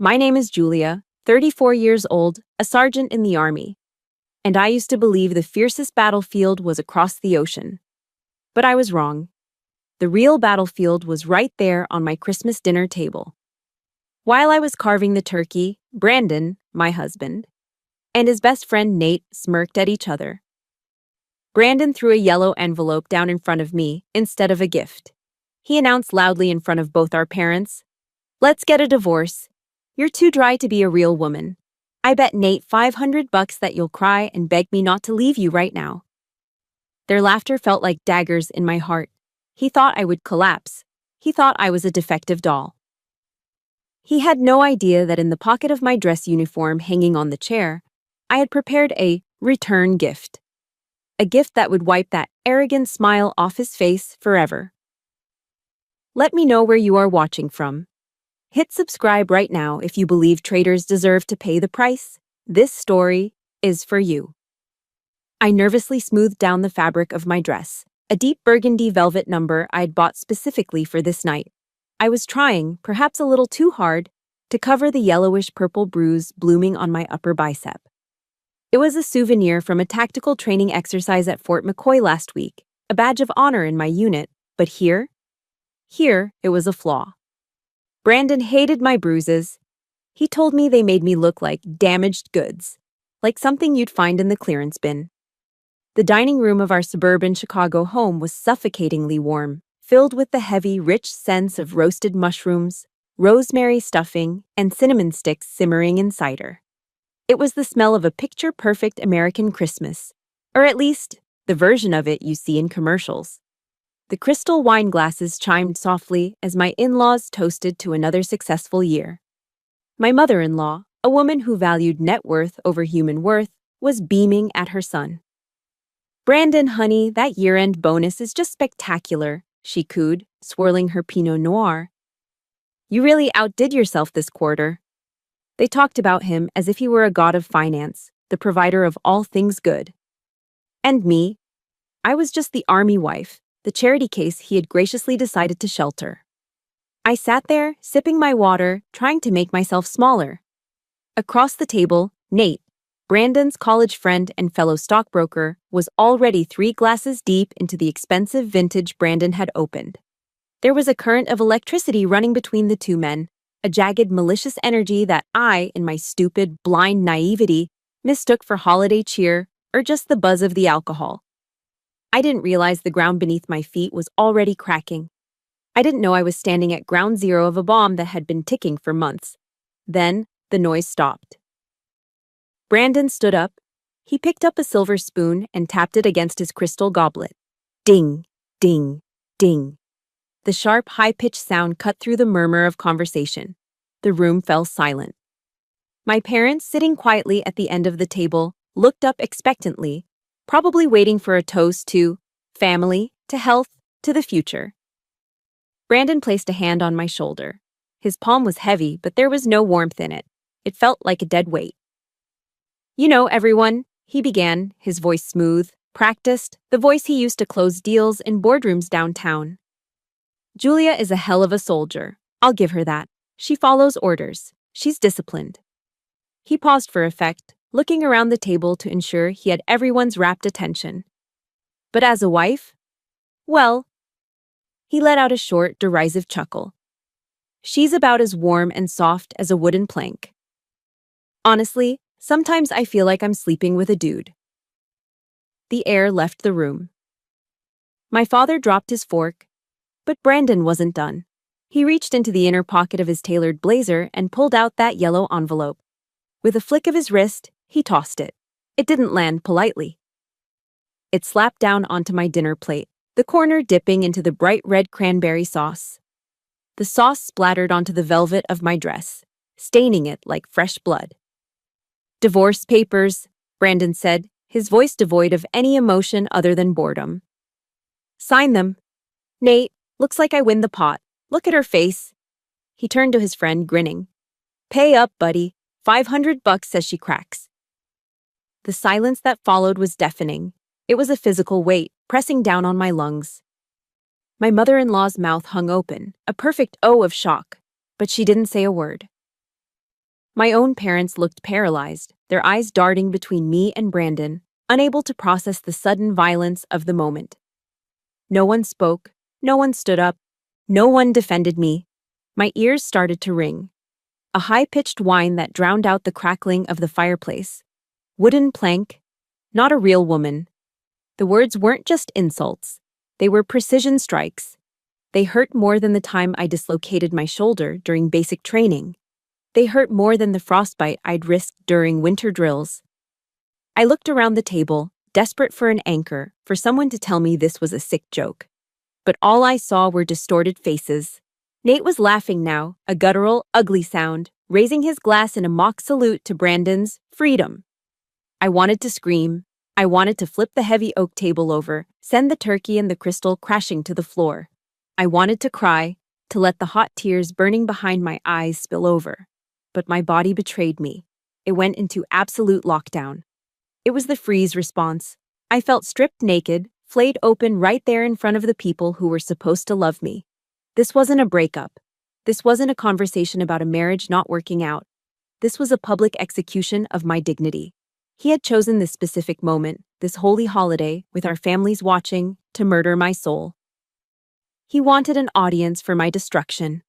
My name is Julia, 34 years old, a sergeant in the Army, and I used to believe the fiercest battlefield was across the ocean. But I was wrong. The real battlefield was right there on my Christmas dinner table. While I was carving the turkey, Brandon, my husband, and his best friend Nate smirked at each other. Brandon threw a yellow envelope down in front of me instead of a gift. He announced loudly in front of both our parents, "Let's get a divorce. You're too dry to be a real woman. I bet Nate $500 that you'll cry and beg me not to leave you right now." Their laughter felt like daggers in my heart. He thought I would collapse. He thought I was a defective doll. He had no idea that in the pocket of my dress uniform hanging on the chair, I had prepared a return gift. A gift that would wipe that arrogant smile off his face forever. Let me know where you are watching from. Hit subscribe right now if you believe traitors deserve to pay the price. This story is for you. I nervously smoothed down the fabric of my dress, a deep burgundy velvet number I'd bought specifically for this night. I was trying, perhaps a little too hard, to cover the yellowish-purple bruise blooming on my upper bicep. It was a souvenir from a tactical training exercise at Fort McCoy last week, a badge of honor in my unit, but here it was a flaw. Brandon hated my bruises. He told me they made me look like damaged goods, like something you'd find in the clearance bin. The dining room of our suburban Chicago home was suffocatingly warm, filled with the heavy, rich scents of roasted mushrooms, rosemary stuffing, and cinnamon sticks simmering in cider. It was the smell of a picture-perfect American Christmas, or at least the version of it you see in commercials. The crystal wine glasses chimed softly as my in-laws toasted to another successful year. My mother-in-law, a woman who valued net worth over human worth, was beaming at her son. "Brandon, honey, that year-end bonus is just spectacular," she cooed, swirling her Pinot Noir. "You really outdid yourself this quarter." They talked about him as if he were a god of finance, the provider of all things good. And me? I was just the army wife, the charity case he had graciously decided to shelter. I sat there, sipping my water, trying to make myself smaller. Across the table, Nate, Brandon's college friend and fellow stockbroker, was already 3 glasses deep into the expensive vintage Brandon had opened. There was a current of electricity running between the two men, a jagged, malicious energy that I, in my stupid, blind naivety, mistook for holiday cheer or just the buzz of the alcohol. I didn't realize the ground beneath my feet was already cracking. I didn't know I was standing at ground zero of a bomb that had been ticking for months. Then, the noise stopped. Brandon stood up. He picked up a silver spoon and tapped it against his crystal goblet. Ding, ding, ding. The sharp, high-pitched sound cut through the murmur of conversation. The room fell silent. My parents, sitting quietly at the end of the table, looked up expectantly, probably waiting for a toast to family, to health, to the future. Brandon placed a hand on my shoulder. His palm was heavy, but there was no warmth in it. It felt like a dead weight. "You know, everyone," he began, his voice smooth, practiced, the voice he used to close deals in boardrooms downtown. "Julia is a hell of a soldier. I'll give her that. She follows orders. She's disciplined." He paused for effect, looking around the table to ensure he had everyone's rapt attention. "But as a wife? Well," he let out a short, derisive chuckle. "She's about as warm and soft as a wooden plank. Honestly, sometimes I feel like I'm sleeping with a dude." The air left the room. My father dropped his fork, but Brandon wasn't done. He reached into the inner pocket of his tailored blazer and pulled out that yellow envelope. With a flick of his wrist, he tossed it. It didn't land politely. It slapped down onto my dinner plate, the corner dipping into the bright red cranberry sauce. The sauce splattered onto the velvet of my dress, staining it like fresh blood. "Divorce papers," Brandon said, his voice devoid of any emotion other than boredom. "Sign them. Nate, looks like I win the pot. Look at her face." He turned to his friend, grinning. "Pay up, buddy. $500 says she cracks." The silence that followed was deafening. It was a physical weight, pressing down on my lungs. My mother-in-law's mouth hung open, a perfect O of shock, but she didn't say a word. My own parents looked paralyzed, their eyes darting between me and Brandon, unable to process the sudden violence of the moment. No one spoke, no one stood up, no one defended me. My ears started to ring. A high-pitched whine that drowned out the crackling of the fireplace. Wooden plank, not a real woman. The words weren't just insults. They were precision strikes. They hurt more than the time I dislocated my shoulder during basic training. They hurt more than the frostbite I'd risked during winter drills. I looked around the table, desperate for an anchor, for someone to tell me this was a sick joke. But all I saw were distorted faces. Nate was laughing now, a guttural, ugly sound, raising his glass in a mock salute to Brandon's freedom. I wanted to scream. I wanted to flip the heavy oak table over, send the turkey and the crystal crashing to the floor. I wanted to cry, to let the hot tears burning behind my eyes spill over. But my body betrayed me. It went into absolute lockdown. It was the freeze response. I felt stripped naked, flayed open right there in front of the people who were supposed to love me. This wasn't a breakup. This wasn't a conversation about a marriage not working out. This was a public execution of my dignity. He had chosen this specific moment, this holy holiday, with our families watching, to murder my soul. He wanted an audience for my destruction.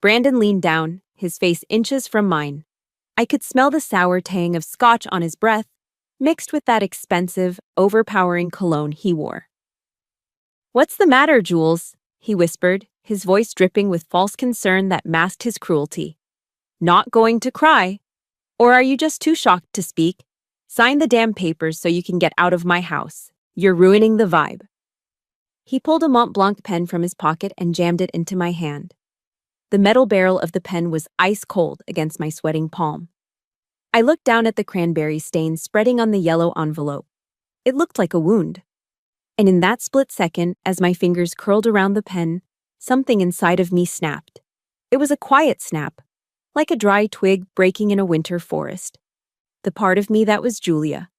Brandon leaned down, his face inches from mine. I could smell the sour tang of scotch on his breath, mixed with that expensive, overpowering cologne he wore. "What's the matter, Jules?" he whispered, his voice dripping with false concern that masked his cruelty. "Not going to cry? Or are you just too shocked to speak? Sign the damn papers so you can get out of my house. You're ruining the vibe." He pulled a Mont Blanc pen from his pocket and jammed it into my hand. The metal barrel of the pen was ice cold against my sweating palm. I looked down at the cranberry stain spreading on the yellow envelope. It looked like a wound. And in that split second, as my fingers curled around the pen, something inside of me snapped. It was a quiet snap, like a dry twig breaking in a winter forest. The part of me that was Julia,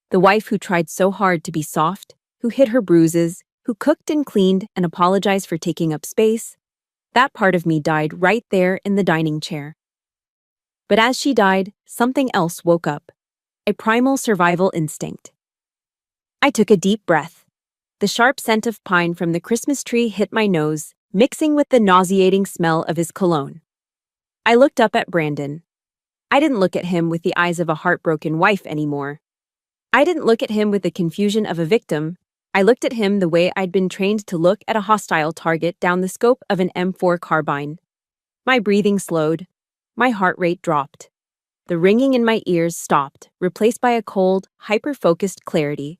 the wife who tried so hard to be soft, who hid her bruises, who cooked and cleaned and apologized for taking up space, that part of me died right there in the dining chair. But as she died, something else woke up, a primal survival instinct. I took a deep breath. The sharp scent of pine from the Christmas tree hit my nose, mixing with the nauseating smell of his cologne. I looked up at Brandon. I didn't look at him with the eyes of a heartbroken wife anymore. I didn't look at him with the confusion of a victim. I looked at him the way I'd been trained to look at a hostile target down the scope of an M4 carbine. My breathing slowed. My heart rate dropped. The ringing in my ears stopped, replaced by a cold, hyper-focused clarity.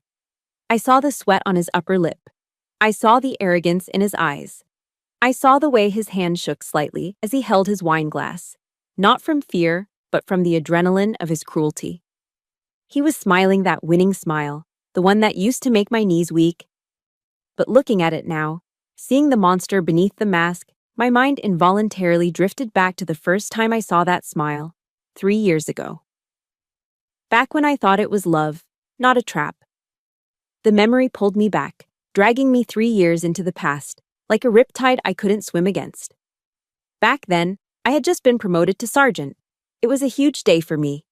I saw the sweat on his upper lip. I saw the arrogance in his eyes. I saw the way his hand shook slightly as he held his wine glass, not from fear, but from the adrenaline of his cruelty. He was smiling that winning smile, the one that used to make my knees weak. But looking at it now, seeing the monster beneath the mask, my mind involuntarily drifted back to the first time I saw that smile, 3 years ago. Back when I thought it was love, not a trap. The memory pulled me back, dragging me 3 years into the past, like a riptide I couldn't swim against. Back then, I had just been promoted to sergeant. It was a huge day for me.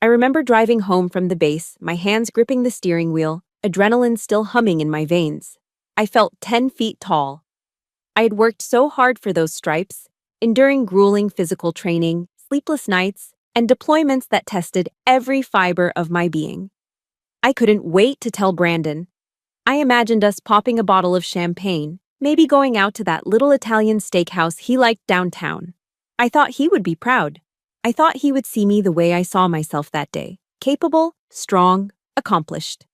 I remember driving home from the base, my hands gripping the steering wheel, adrenaline still humming in my veins. I felt 10 feet tall. I had worked so hard for those stripes, enduring grueling physical training, sleepless nights, and deployments that tested every fiber of my being. I couldn't wait to tell Brandon. I imagined us popping a bottle of champagne, maybe going out to that little Italian steakhouse he liked downtown. I thought he would be proud. I thought he would see me the way I saw myself that day, capable, strong, accomplished.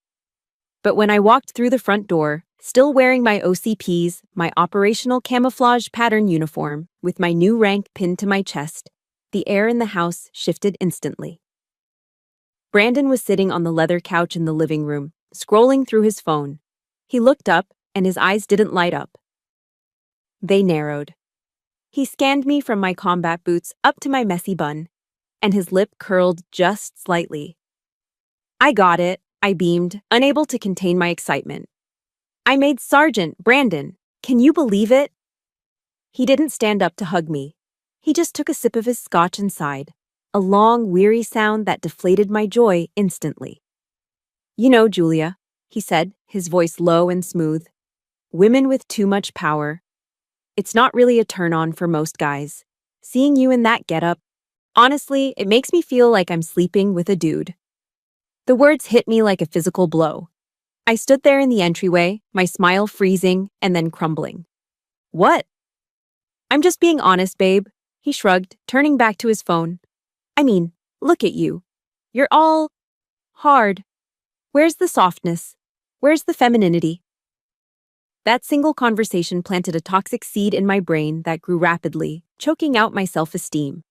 But when I walked through the front door, still wearing my OCPs, my operational camouflage pattern uniform, with my new rank pinned to my chest, the air in the house shifted instantly. Brandon was sitting on the leather couch in the living room, scrolling through his phone. He looked up, and his eyes didn't light up. They narrowed. He scanned me from my combat boots up to my messy bun, and his lip curled just slightly. "I got it," I beamed, unable to contain my excitement. "I made Sergeant, Brandon. Can you believe it?" He didn't stand up to hug me. He just took a sip of his scotch and sighed. a long, weary sound that deflated my joy instantly. You know, Julia, he said, his voice low and smooth, women with too much power. It's not really a turn-on for most guys. Seeing you in that getup, honestly, it makes me feel like I'm sleeping with a dude. The words hit me like a physical blow. I stood there in the entryway, my smile freezing and then crumbling. What? I'm just being honest, babe, he shrugged, turning back to his phone. I mean, look at you. You're all hard. Where's the softness? Where's the femininity? That single conversation planted a toxic seed in my brain that grew rapidly, choking out my self-esteem.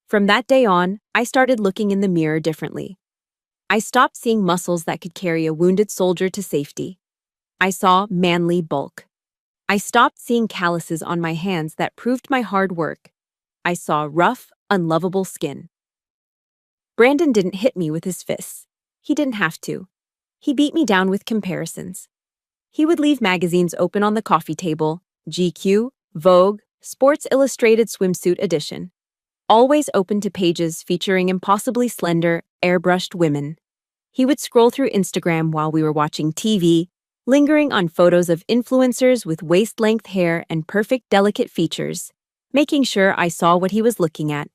From that day on, I started looking in the mirror differently. I stopped seeing muscles that could carry a wounded soldier to safety. I saw manly bulk. I stopped seeing calluses on my hands that proved my hard work. I saw rough, unlovable skin. Brandon didn't hit me with his fists. He didn't have to. He beat me down with comparisons. He would leave magazines open on the coffee table, GQ, Vogue, Sports Illustrated Swimsuit Edition, always open to pages featuring impossibly slender, airbrushed women. He would scroll through Instagram while we were watching TV, lingering on photos of influencers with waist-length hair and perfect delicate features, making sure I saw what he was looking at.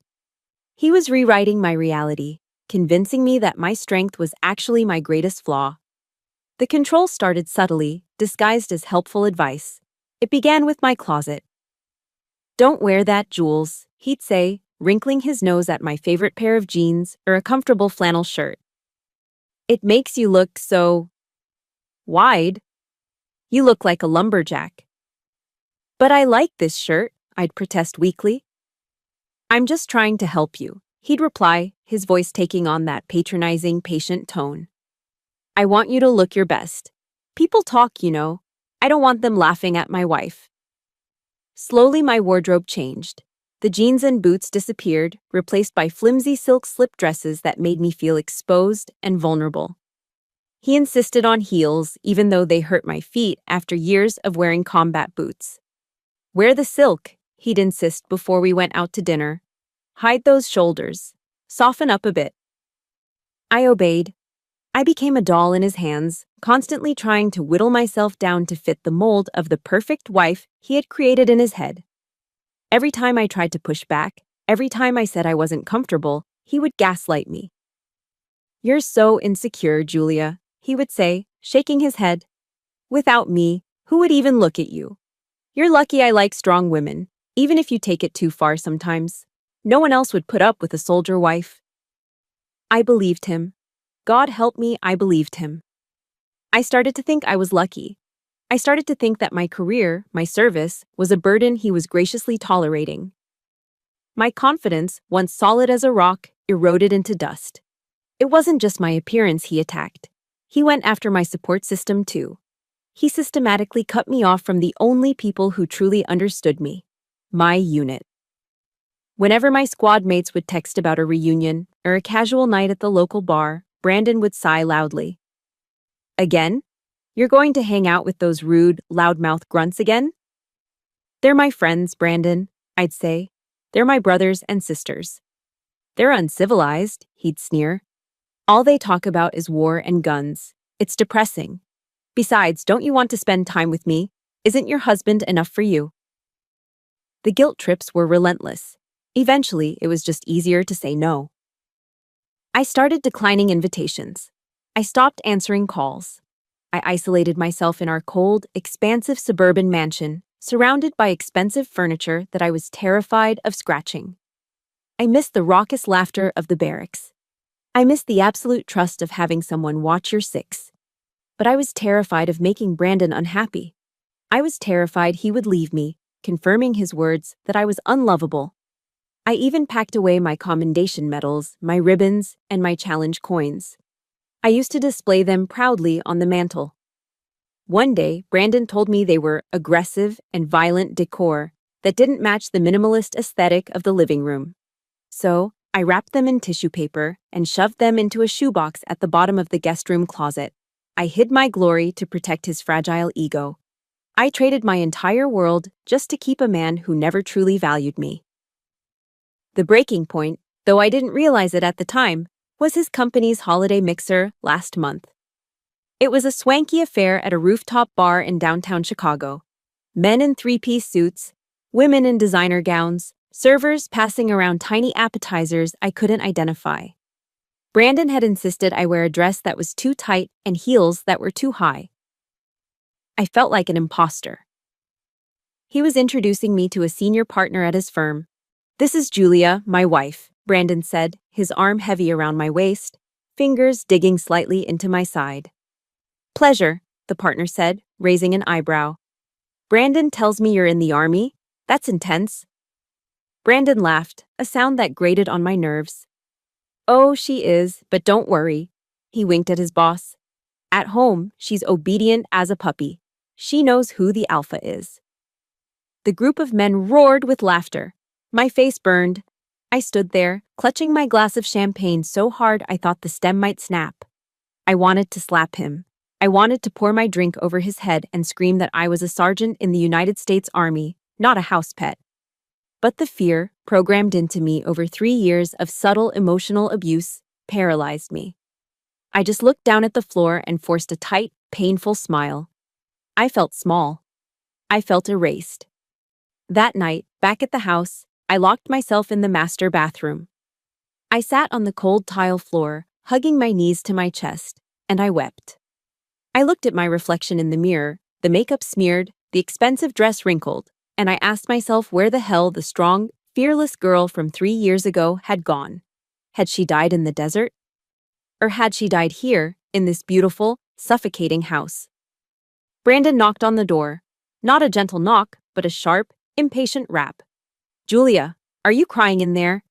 He was rewriting my reality, convincing me that my strength was actually my greatest flaw. The control started subtly, disguised as helpful advice. It began with my closet. Don't wear that, Jules, he'd say, wrinkling his nose at my favorite pair of jeans or a comfortable flannel shirt. It makes you look so wide. You look like a lumberjack. But I like this shirt, I'd protest weakly. I'm just trying to help you, he'd reply, his voice taking on that patronizing, patient tone. I want you to look your best. People talk, you know. I don't want them laughing at my wife. Slowly, my wardrobe changed. The jeans and boots disappeared, replaced by flimsy silk slip dresses that made me feel exposed and vulnerable. He insisted on heels, even though they hurt my feet after years of wearing combat boots. Wear the silk, he'd insist before we went out to dinner. Hide those shoulders. Soften up a bit. I obeyed. I became a doll in his hands, constantly trying to whittle myself down to fit the mold of the perfect wife he had created in his head. Every time I tried to push back, every time I said I wasn't comfortable, he would gaslight me. You're so insecure, Julia, he would say, shaking his head. Without me, who would even look at you? You're lucky I like strong women, even if you take it too far sometimes. No one else would put up with a soldier wife. I believed him. God help me, I believed him. I started to think I was lucky. I started to think that my career, my service, was a burden he was graciously tolerating. My confidence, once solid as a rock, eroded into dust. It wasn't just my appearance he attacked. He went after my support system too. He systematically cut me off from the only people who truly understood me, my unit. Whenever my squad mates would text about a reunion or a casual night at the local bar, Brandon would sigh loudly. Again? You're going to hang out with those rude, loudmouth grunts again? They're my friends, Brandon, I'd say. They're my brothers and sisters. They're uncivilized, he'd sneer. All they talk about is war and guns. It's depressing. Besides, don't you want to spend time with me? Isn't your husband enough for you? The guilt trips were relentless. Eventually, it was just easier to say no. I started declining invitations. I stopped answering calls. I isolated myself in our cold, expansive suburban mansion, surrounded by expensive furniture that I was terrified of scratching. I missed the raucous laughter of the barracks. I missed the absolute trust of having someone watch your six. But I was terrified of making Brandon unhappy. I was terrified he would leave me, confirming his words that I was unlovable. I even packed away my commendation medals, my ribbons, and my challenge coins. I used to display them proudly on the mantle. One day, Brandon told me they were aggressive and violent decor that didn't match the minimalist aesthetic of the living room. So, I wrapped them in tissue paper and shoved them into a shoebox at the bottom of the guest room closet. I hid my glory to protect his fragile ego. I traded my entire world just to keep a man who never truly valued me. The breaking point though I didn't realize it at the time, was his company's holiday mixer last month. It was a swanky affair at a rooftop bar in downtown Chicago. Men in three-piece suits, women in designer gowns, servers passing around tiny appetizers I couldn't identify. Brandon had insisted I wear a dress that was too tight and heels that were too high. I felt like an imposter. He was introducing me to a senior partner at his firm. "This is Julia, my wife," Brandon said, his arm heavy around my waist, fingers digging slightly into my side. "Pleasure," the partner said, raising an eyebrow. "Brandon tells me you're in the army? That's intense." Brandon laughed, a sound that grated on my nerves. "Oh, she is, but don't worry." He winked at his boss. "At home, she's obedient as a puppy. She knows who the alpha is." The group of men roared with laughter. My face burned. I stood there, clutching my glass of champagne so hard I thought the stem might snap. I wanted to slap him. I wanted to pour my drink over his head and scream that I was a sergeant in the United States Army, not a house pet. But the fear, programmed into me over 3 years of subtle emotional abuse, paralyzed me. I just looked down at the floor and forced a tight, painful smile. I felt small. I felt erased. That night, back at the house, I locked myself in the master bathroom. I sat on the cold tile floor, hugging my knees to my chest, and I wept. I looked at my reflection in the mirror, the makeup smeared, the expensive dress wrinkled, and I asked myself where the hell the strong, fearless girl from 3 years ago had gone. Had she died in the desert? Or had she died here, in this beautiful, suffocating house? Brandon knocked on the door. Not a gentle knock, but a sharp, impatient rap. "Julia, are you crying in there?"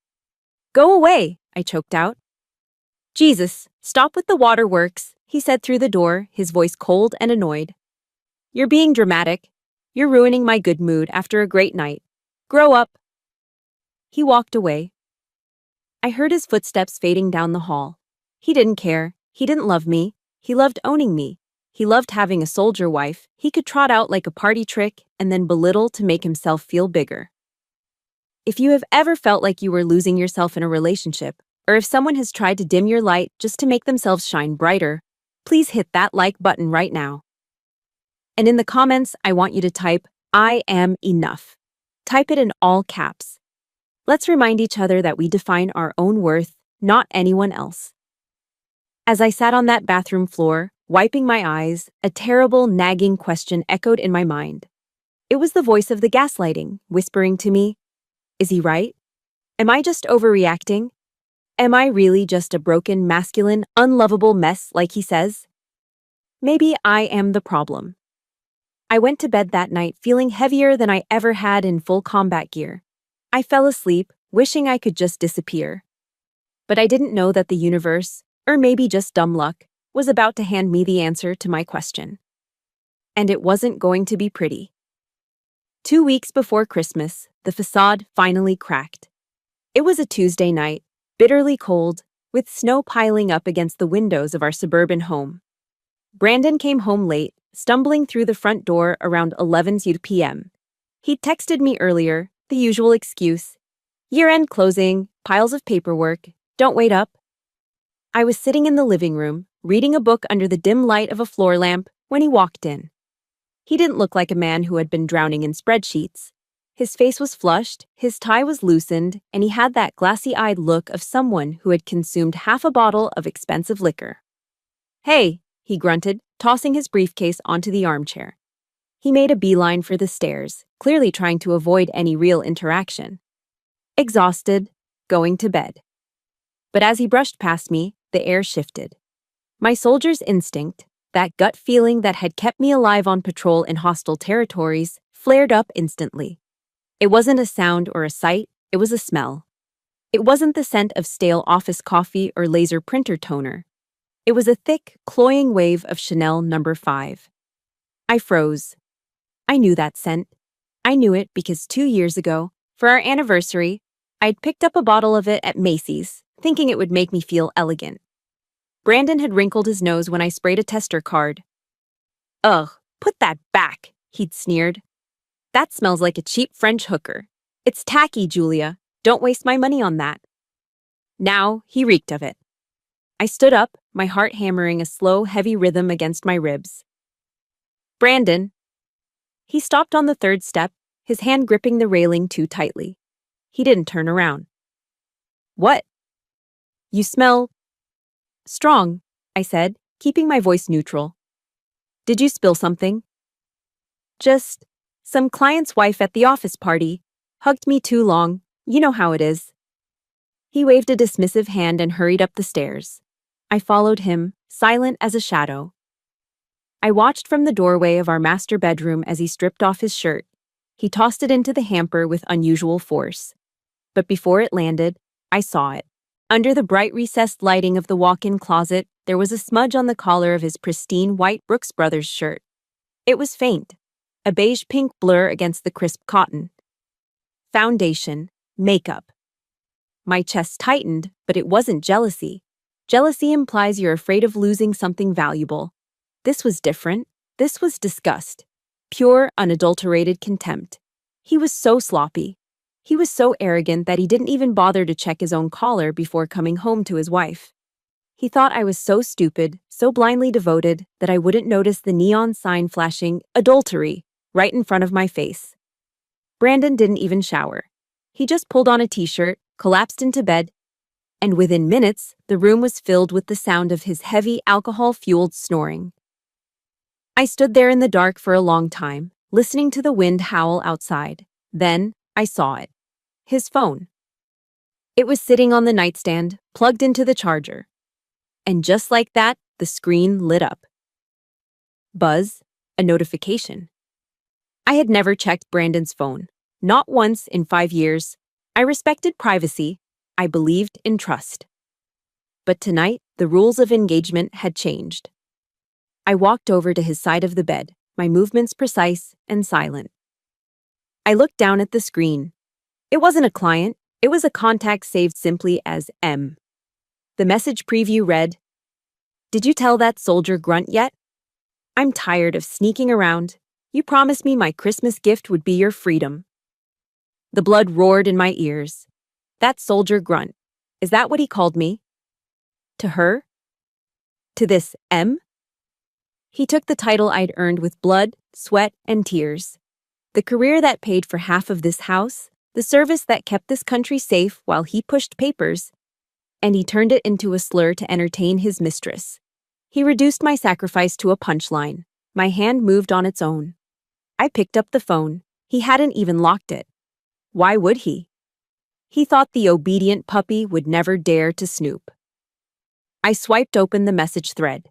"Go away," I choked out. "Jesus, stop with the waterworks," he said through the door, his voice cold and annoyed. "You're being dramatic. You're ruining my good mood after a great night. Grow up." He walked away. I heard his footsteps fading down the hall. He didn't care. He didn't love me. He loved owning me. He loved having a soldier wife he could trot out like a party trick and then belittle to make himself feel bigger. If you have ever felt like you were losing yourself in a relationship, or if someone has tried to dim your light just to make themselves shine brighter, please hit that like button right now. And in the comments, I want you to type, "I am enough." Type it in all caps. Let's remind each other that we define our own worth, not anyone else. As I sat on that bathroom floor, wiping my eyes, a terrible, nagging question echoed in my mind. It was the voice of the gaslighting, whispering to me, "Is he right? Am I just overreacting? Am I really just a broken, masculine, unlovable mess like he says? Maybe I am the problem." I went to bed that night feeling heavier than I ever had in full combat gear. I fell asleep, wishing I could just disappear. But I didn't know that the universe, or maybe just dumb luck, was about to hand me the answer to my question. And it wasn't going to be pretty. 2 weeks before Christmas, the facade finally cracked. It was a Tuesday night, bitterly cold, with snow piling up against the windows of our suburban home. Brandon came home late, stumbling through the front door around 11 p.m. He'd texted me earlier, the usual excuse. Year-end closing, piles of paperwork, don't wait up. I was sitting in the living room, reading a book under the dim light of a floor lamp, when he walked in. He didn't look like a man who had been drowning in spreadsheets. His face was flushed, his tie was loosened, and he had that glassy-eyed look of someone who had consumed half a bottle of expensive liquor. "Hey," he grunted, tossing his briefcase onto the armchair. He made a beeline for the stairs, clearly trying to avoid any real interaction. Exhausted, going to bed. But as he brushed past me, the air shifted. My soldier's instinct, that gut feeling that had kept me alive on patrol in hostile territories, flared up instantly. It wasn't a sound or a sight, it was a smell. It wasn't the scent of stale office coffee or laser printer toner. It was a thick, cloying wave of Chanel No. 5. I froze. I knew that scent. I knew it because 2 years ago, for our anniversary, I'd picked up a bottle of it at Macy's, thinking it would make me feel elegant. Brandon had wrinkled his nose when I sprayed a tester card. "Ugh, put that back," he'd sneered. "That smells like a cheap French hooker. It's tacky, Julia. Don't waste my money on that." Now he reeked of it. I stood up, my heart hammering a slow, heavy rhythm against my ribs. Brandon. He stopped on the third step, his hand gripping the railing too tightly. He didn't turn around. What? You smell strong, I said, keeping my voice neutral. Did you spill something? Just some client's wife at the office party hugged me too long. You know how it is. He waved a dismissive hand and hurried up the stairs. I followed him, silent as a shadow. I watched from the doorway of our master bedroom as he stripped off his shirt. He tossed it into the hamper with unusual force. But before it landed, I saw it. Under the bright recessed lighting of the walk-in closet, there was a smudge on the collar of his pristine white Brooks Brothers shirt. It was faint, a beige-pink blur against the crisp cotton. Foundation, makeup. My chest tightened, but it wasn't jealousy. Jealousy implies you're afraid of losing something valuable. This was different. This was disgust. Pure, unadulterated contempt. He was so sloppy. He was so arrogant that he didn't even bother to check his own collar before coming home to his wife. He thought I was so stupid, so blindly devoted, that I wouldn't notice the neon sign flashing adultery right in front of my face. Brandon didn't even shower. He just pulled on a t-shirt, collapsed into bed, and within minutes, the room was filled with the sound of his heavy, alcohol-fueled snoring. I stood there in the dark for a long time, listening to the wind howl outside. Then, I saw it. His phone. It was sitting on the nightstand, plugged into the charger. And just like that, the screen lit up. Buzz, a notification. I had never checked Brandon's phone. Not once in 5 years. I respected privacy. I believed in trust. But tonight, the rules of engagement had changed. I walked over to his side of the bed, my movements precise and silent. I looked down at the screen. It wasn't a client, it was a contact saved simply as M. The message preview read, "Did you tell that soldier grunt yet? I'm tired of sneaking around. You promised me my Christmas gift would be your freedom." The blood roared in my ears. That soldier grunt. Is that what he called me? To her? To this M? He took the title I'd earned with blood, sweat, and tears. The career that paid for half of this house, the service that kept this country safe while he pushed papers, and he turned it into a slur to entertain his mistress. He reduced my sacrifice to a punchline. My hand moved on its own. I picked up the phone. He hadn't even locked it. Why would he? He thought the obedient puppy would never dare to snoop. I swiped open the message thread.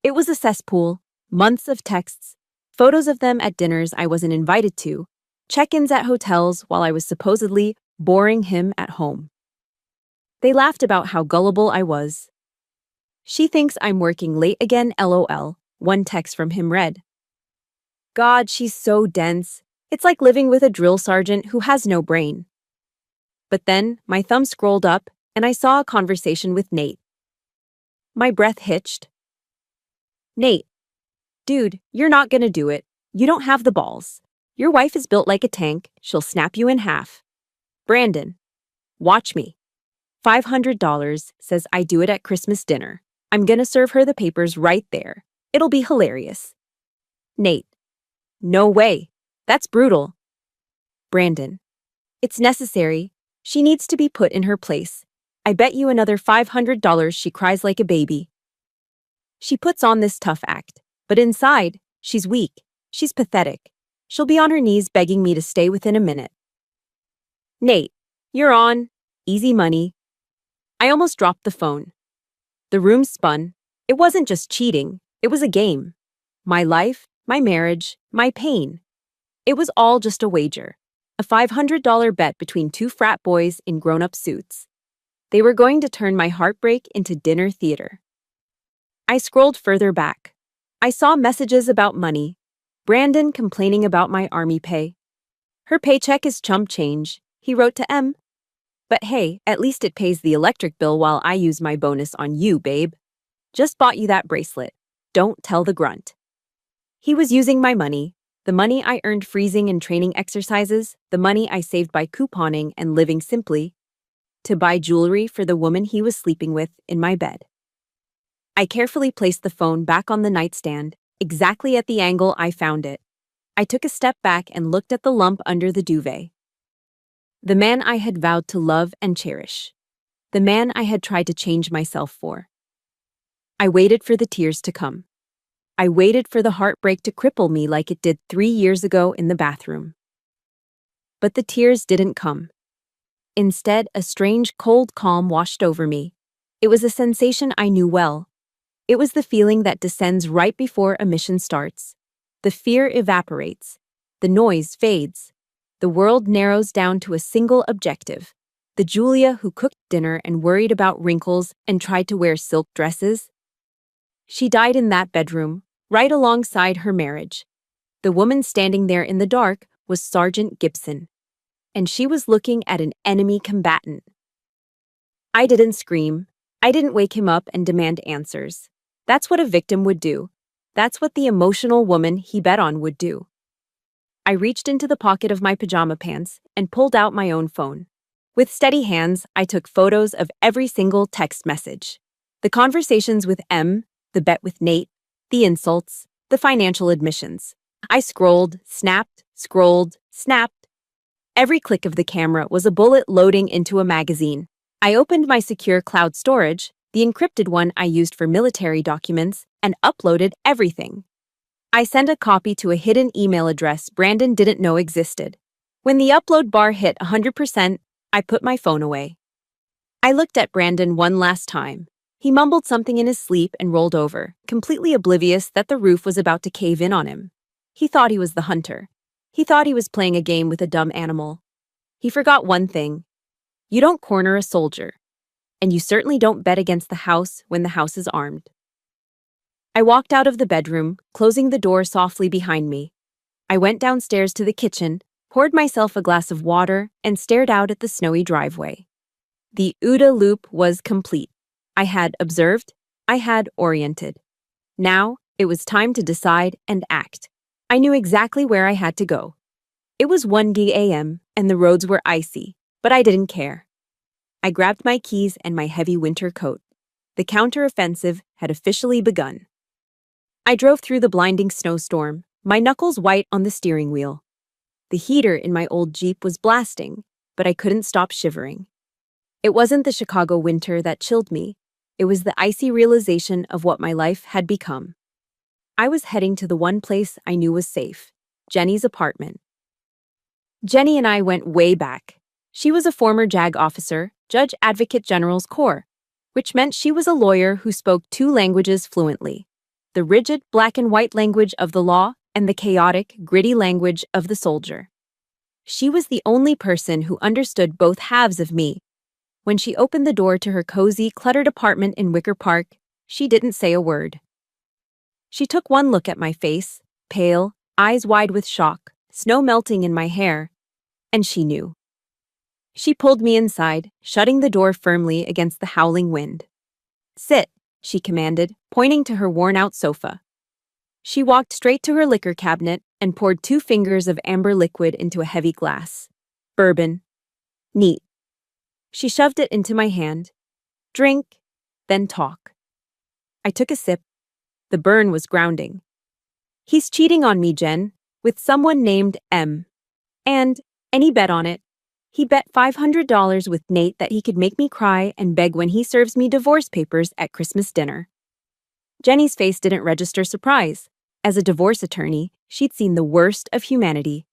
It was a cesspool, months of texts, photos of them at dinners I wasn't invited to, check-ins at hotels while I was supposedly boring him at home. They laughed about how gullible I was. "She thinks I'm working late again, LOL," one text from him read. "God, she's so dense. It's like living with a drill sergeant who has no brain." But then, my thumb scrolled up, and I saw a conversation with Nate. My breath hitched. "Nate, dude, you're not gonna do it. You don't have the balls. Your wife is built like a tank. She'll snap you in half. Brandon, watch me. $500 says I do it at Christmas dinner. I'm gonna serve her the papers right there. It'll be hilarious." Nate, "No way. That's brutal." Brandon, "It's necessary. She needs to be put in her place. I bet you another $500 she cries like a baby. She puts on this tough act, but inside, she's weak. She's pathetic. She'll be on her knees begging me to stay within a minute." Nate, "You're on. Easy money." I almost dropped the phone. The room spun. It wasn't just cheating. It was a game. My life, my marriage, my pain. It was all just a wager. A $500 bet between two frat boys in grown-up suits. They were going to turn my heartbreak into dinner theater. I scrolled further back. I saw messages about money. Brandon complaining about my army pay. "Her paycheck is chump change," he wrote to M. "But hey, at least it pays the electric bill while I use my bonus on you, babe. Just bought you that bracelet. Don't tell the grunt." He was using my money, the money I earned freezing and training exercises, the money I saved by couponing and living simply. to buy jewelry for the woman he was sleeping with in my bed. I carefully placed the phone back on the nightstand, exactly at the angle I found it. I took a step back and looked at the lump under the duvet. The man I had vowed to love and cherish. The man I had tried to change myself for. I waited for the tears to come. I waited for the heartbreak to cripple me like it did 3 years ago in the bathroom. But the tears didn't come. Instead, a strange, cold calm washed over me. It was a sensation I knew well. It was the feeling that descends right before a mission starts. The fear evaporates. The noise fades. The world narrows down to a single objective. The Julia who cooked dinner and worried about wrinkles and tried to wear silk dresses. She died in that bedroom, right alongside her marriage. The woman standing there in the dark was Sergeant Gibson. And she was looking at an enemy combatant. I didn't scream. I didn't wake him up and demand answers. That's what a victim would do. That's what the emotional woman he bet on would do. I reached into the pocket of my pajama pants and pulled out my own phone. With steady hands, I took photos of every single text message. The conversations with M, the bet with Nate, the insults, the financial admissions. I scrolled, snapped, scrolled, snapped. Every click of the camera was a bullet loading into a magazine. I opened my secure cloud storage, the encrypted one I used for military documents, and uploaded everything. I sent a copy to a hidden email address Brandon didn't know existed. When the upload bar hit 100%, I put my phone away. I looked at Brandon one last time. He mumbled something in his sleep and rolled over, completely oblivious that the roof was about to cave in on him. He thought he was the hunter. He thought he was playing a game with a dumb animal. He forgot one thing. You don't corner a soldier. And you certainly don't bet against the house when the house is armed. I walked out of the bedroom, closing the door softly behind me. I went downstairs to the kitchen, poured myself a glass of water, and stared out at the snowy driveway. The OODA loop was complete. I had observed. I had oriented. Now, it was time to decide and act. I knew exactly where I had to go. It was 1 a.m., and the roads were icy, but I didn't care. I grabbed my keys and my heavy winter coat. The counteroffensive had officially begun. I drove through the blinding snowstorm, my knuckles white on the steering wheel. The heater in my old Jeep was blasting, but I couldn't stop shivering. It wasn't the Chicago winter that chilled me. It was the icy realization of what my life had become. I was heading to the one place I knew was safe, Jenny's apartment. Jenny and I went way back. She was a former JAG officer, Judge Advocate General's Corps, which meant she was a lawyer who spoke 2 languages fluently, the rigid black and white language of the law and the chaotic, gritty language of the soldier. She was the only person who understood both halves of me. When she opened the door to her cozy, cluttered apartment in Wicker Park, she didn't say a word. She took one look at my face, pale, eyes wide with shock, snow melting in my hair, and she knew. She pulled me inside, shutting the door firmly against the howling wind. "Sit," she commanded, pointing to her worn-out sofa. She walked straight to her liquor cabinet and poured 2 fingers of amber liquid into a heavy glass. Bourbon. Neat. She shoved it into my hand. Drink, then talk. I took a sip. The burn was grounding. "He's cheating on me, Jen, with someone named M. And he bet on it. He bet $500 with Nate that he could make me cry and beg when he serves me divorce papers at Christmas dinner." Jenny's face didn't register surprise. As a divorce attorney, she'd seen the worst of humanity.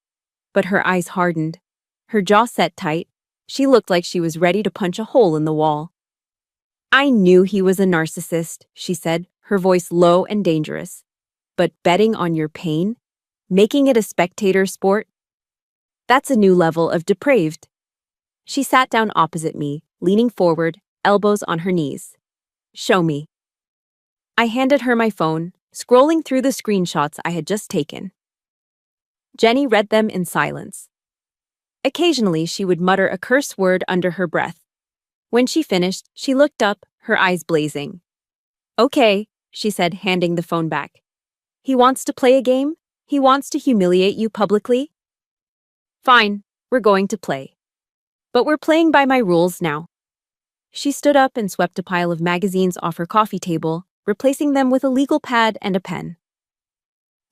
But her eyes hardened. Her jaw set tight. She looked like she was ready to punch a hole in the wall. "I knew he was a narcissist," she said, her voice low and dangerous. "But betting on your pain? Making it a spectator sport? That's a new level of depraved." She sat down opposite me, leaning forward, elbows on her knees. "Show me." I handed her my phone, scrolling through the screenshots I had just taken. Jenny read them in silence. Occasionally, she would mutter a curse word under her breath. When she finished, she looked up, her eyes blazing. "Okay," she said, handing the phone back. "He wants to play a game? He wants to humiliate you publicly? Fine, we're going to play. But we're playing by my rules now. She stood up and swept a pile of magazines off her coffee table, replacing them with a legal pad and a pen.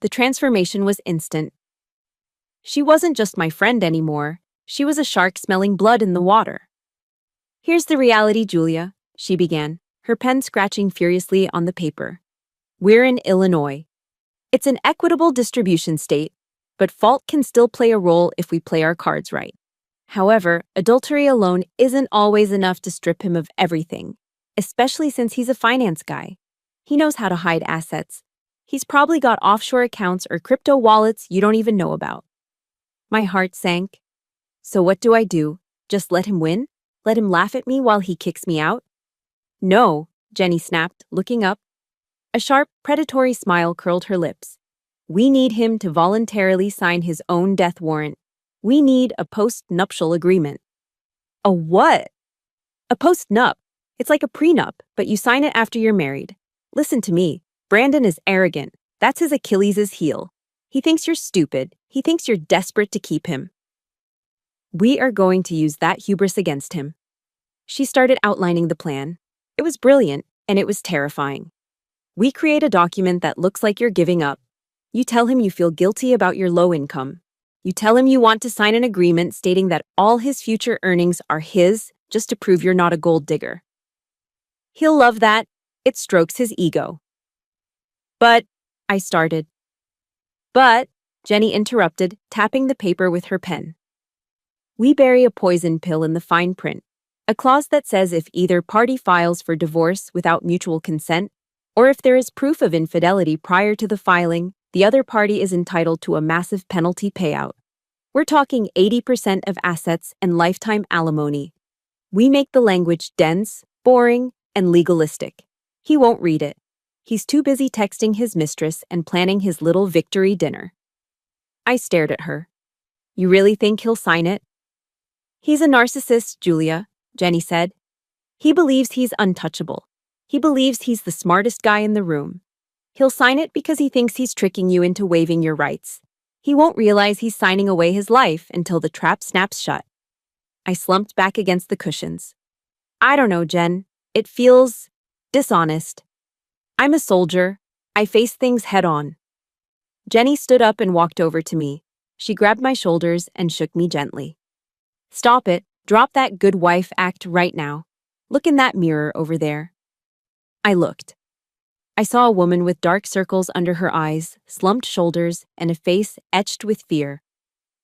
The transformation was instant. She wasn't just my friend anymore, she was a shark smelling blood in the water. "Here's the reality, Julia," she began, her pen scratching furiously on the paper. "We're in Illinois. It's an equitable distribution state, but fault can still play a role if we play our cards right. However, adultery alone isn't always enough to strip him of everything, especially since he's a finance guy. He knows how to hide assets. He's probably got offshore accounts or crypto wallets you don't even know about." My heart sank. So what do I do? Just let him win? Let him laugh at me while he kicks me out? "No," Jenny snapped, looking up. A sharp, predatory smile curled her lips. "We need him to voluntarily sign his own death warrant. We need a post-nuptial agreement." "A what?" "A post-nup. It's like a prenup, but you sign it after you're married. Listen to me. Brandon is arrogant. That's his Achilles' heel. He thinks you're stupid. He thinks you're desperate to keep him. We are going to use that hubris against him." She started outlining the plan. It was brilliant, and it was terrifying. "We create a document that looks like you're giving up. You tell him you feel guilty about your low income. You tell him you want to sign an agreement stating that all his future earnings are his just to prove you're not a gold digger. He'll love that. It strokes his ego." "But," I started. "But," Jenny interrupted, tapping the paper with her pen. "We bury a poison pill in the fine print, a clause that says if either party files for divorce without mutual consent, or if there is proof of infidelity prior to the filing, the other party is entitled to a massive penalty payout. We're talking 80% of assets and lifetime alimony. We make the language dense, boring, and legalistic. He won't read it. He's too busy texting his mistress and planning his little victory dinner." I stared at her. "You really think he'll sign it?" "He's a narcissist, Julia," Jenny said. "He believes he's untouchable. He believes he's the smartest guy in the room. He'll sign it because he thinks he's tricking you into waiving your rights. He won't realize he's signing away his life until the trap snaps shut." I slumped back against the cushions. "I don't know, Jen. It feels dishonest. I'm a soldier. I face things head on." Jenny stood up and walked over to me. She grabbed my shoulders and shook me gently. "Stop it. Drop that good wife act right now. Look in that mirror over there." I looked. I saw a woman with dark circles under her eyes, slumped shoulders, and a face etched with fear.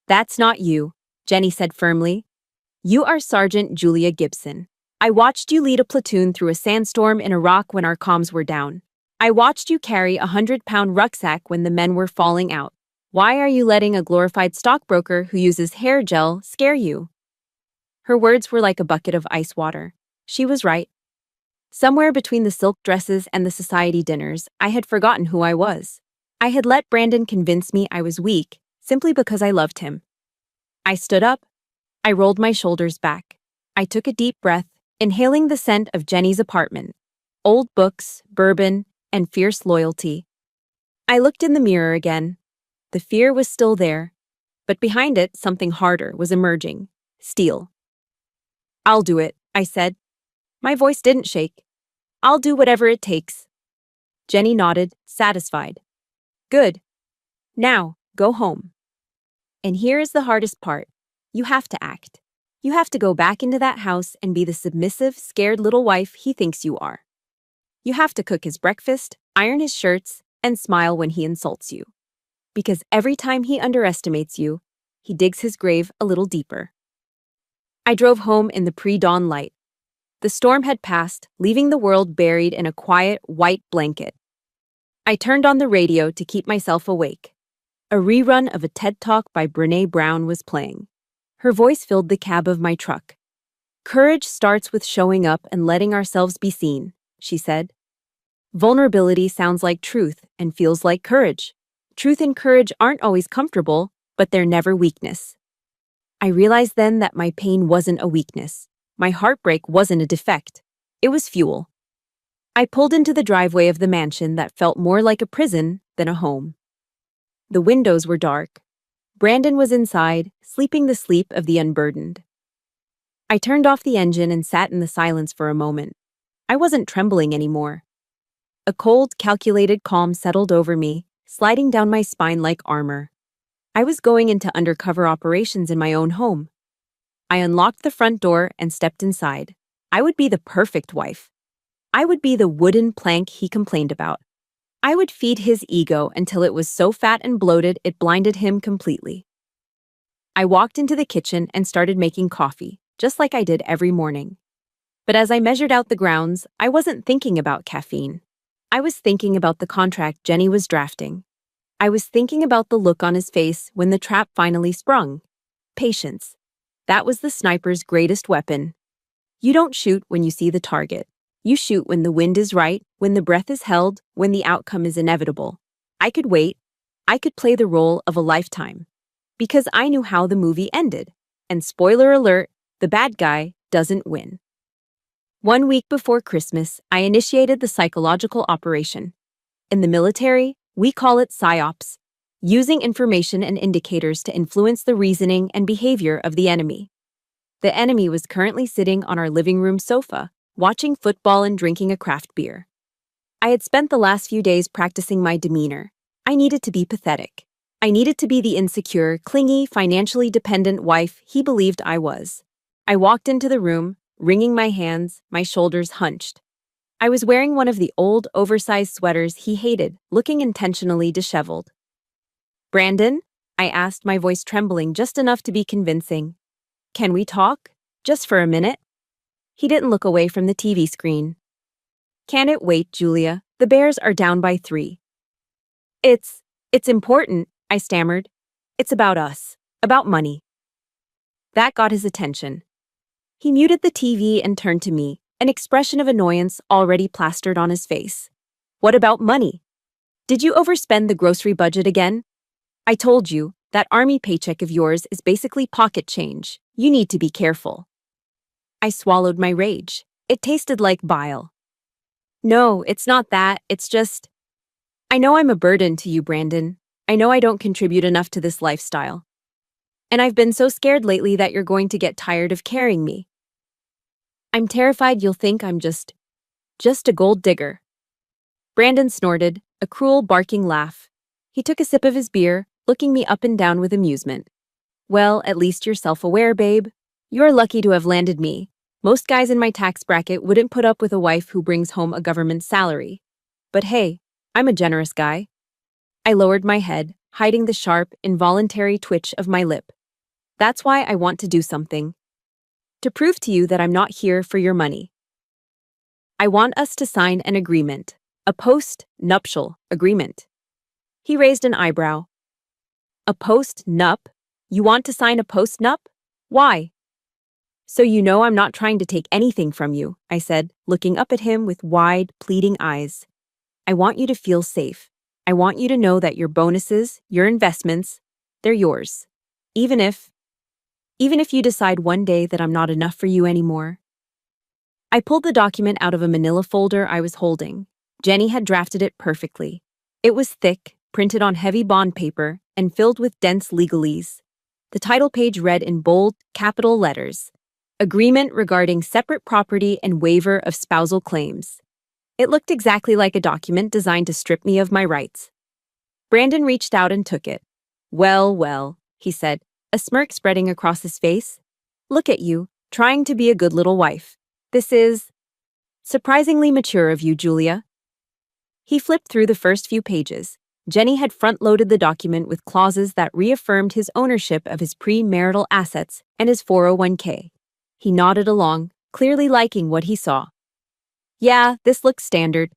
"That's not you," Jenny said firmly. "You are Sergeant Julia Gibson. I watched you lead a platoon through a sandstorm in Iraq when our comms were down. I watched you carry a 100-pound rucksack when the men were falling out. Why are you letting a glorified stockbroker who uses hair gel scare you?" Her words were like a bucket of ice water. She was right. Somewhere between the silk dresses and the society dinners, I had forgotten who I was. I had let Brandon convince me I was weak, simply because I loved him. I stood up. I rolled my shoulders back. I took a deep breath, inhaling the scent of Jenny's apartment. Old books, bourbon, and fierce loyalty. I looked in the mirror again. The fear was still there, but behind it, something harder was emerging. Steel. "I'll do it," I said. My voice didn't shake. "I'll do whatever it takes." Jenny nodded, satisfied. "Good. Now, go home." And here is the hardest part. You have to act. You have to go back into that house and be the submissive, scared little wife he thinks you are. You have to cook his breakfast, iron his shirts, and smile when he insults you. Because every time he underestimates you, he digs his grave a little deeper. I drove home in the pre-dawn light. The storm had passed, leaving the world buried in a quiet, white blanket. I turned on the radio to keep myself awake. A rerun of a TED Talk by Brené Brown was playing. Her voice filled the cab of my truck. "Courage starts with showing up and letting ourselves be seen," she said. "Vulnerability sounds like truth and feels like courage. Truth and courage aren't always comfortable, but they're never weakness." I realized then that my pain wasn't a weakness. My heartbreak wasn't a defect. It was fuel. I pulled into the driveway of the mansion that felt more like a prison than a home. The windows were dark. Brandon was inside, sleeping the sleep of the unburdened. I turned off the engine and sat in the silence for a moment. I wasn't trembling anymore. A cold, calculated calm settled over me, sliding down my spine like armor. I was going into undercover operations in my own home. I unlocked the front door and stepped inside. I would be the perfect wife. I would be the wooden plank he complained about. I would feed his ego until it was so fat and bloated it blinded him completely. I walked into the kitchen and started making coffee, just like I did every morning. But as I measured out the grounds, I wasn't thinking about caffeine. I was thinking about the contract Jenny was drafting. I was thinking about the look on his face when the trap finally sprung. Patience. That was the sniper's greatest weapon. You don't shoot when you see the target. You shoot when the wind is right, when the breath is held, when the outcome is inevitable. I could wait. I could play the role of a lifetime. Because I knew how the movie ended. And spoiler alert, the bad guy doesn't win. 1 week before Christmas, I initiated the psychological operation. In the military, we call it PSYOPs, using information and indicators to influence the reasoning and behavior of the enemy. The enemy was currently sitting on our living room sofa, watching football and drinking a craft beer. I had spent the last few days practicing my demeanor. I needed to be pathetic. I needed to be the insecure, clingy, financially dependent wife he believed I was. I walked into the room, wringing my hands, my shoulders hunched. I was wearing one of the old, oversized sweaters he hated, looking intentionally disheveled. "Brandon?" I asked, my voice trembling just enough to be convincing. "Can we talk? Just for a minute?" He didn't look away from the TV screen. "Can it wait, Julia? The Bears are down by 3. It's important," I stammered. "It's about us. About money." That got his attention. He muted the TV and turned to me, an expression of annoyance already plastered on his face. "What about money? Did you overspend the grocery budget again? I told you, that army paycheck of yours is basically pocket change. You need to be careful." I swallowed my rage. It tasted like bile. "No, it's not that. It's just... I know I'm a burden to you, Brandon. I know I don't contribute enough to this lifestyle. And I've been so scared lately that you're going to get tired of carrying me. I'm terrified you'll think I'm just a gold digger." Brandon snorted, a cruel, barking laugh. He took a sip of his beer, looking me up and down with amusement. "Well, at least you're self-aware, babe. You're lucky to have landed me. Most guys in my tax bracket wouldn't put up with a wife who brings home a government salary. But hey, I'm a generous guy." I lowered my head, hiding the sharp, involuntary twitch of my lip. "That's why I want to do something. To prove to you that I'm not here for your money. I want us to sign an agreement, a post-nuptial agreement." He raised an eyebrow. "A post-nup? You want to sign a post-nup? Why?" "So you know I'm not trying to take anything from you," I said, looking up at him with wide, pleading eyes. "I want you to feel safe. I want you to know that your bonuses, your investments, they're yours. Even if you decide one day that I'm not enough for you anymore." I pulled the document out of a manila folder I was holding. Jenny had drafted it perfectly. It was thick, printed on heavy bond paper, and filled with dense legalese. The title page read in bold, capital letters, "Agreement regarding separate property and waiver of spousal claims." It looked exactly like a document designed to strip me of my rights. Brandon reached out and took it. "Well, well," he said, a smirk spreading across his face. "Look at you, trying to be a good little wife. This is surprisingly mature of you, Julia." He flipped through the first few pages. Jenny had front-loaded the document with clauses that reaffirmed his ownership of his pre-marital assets and his 401k. He nodded along, clearly liking what he saw. "Yeah, this looks standard.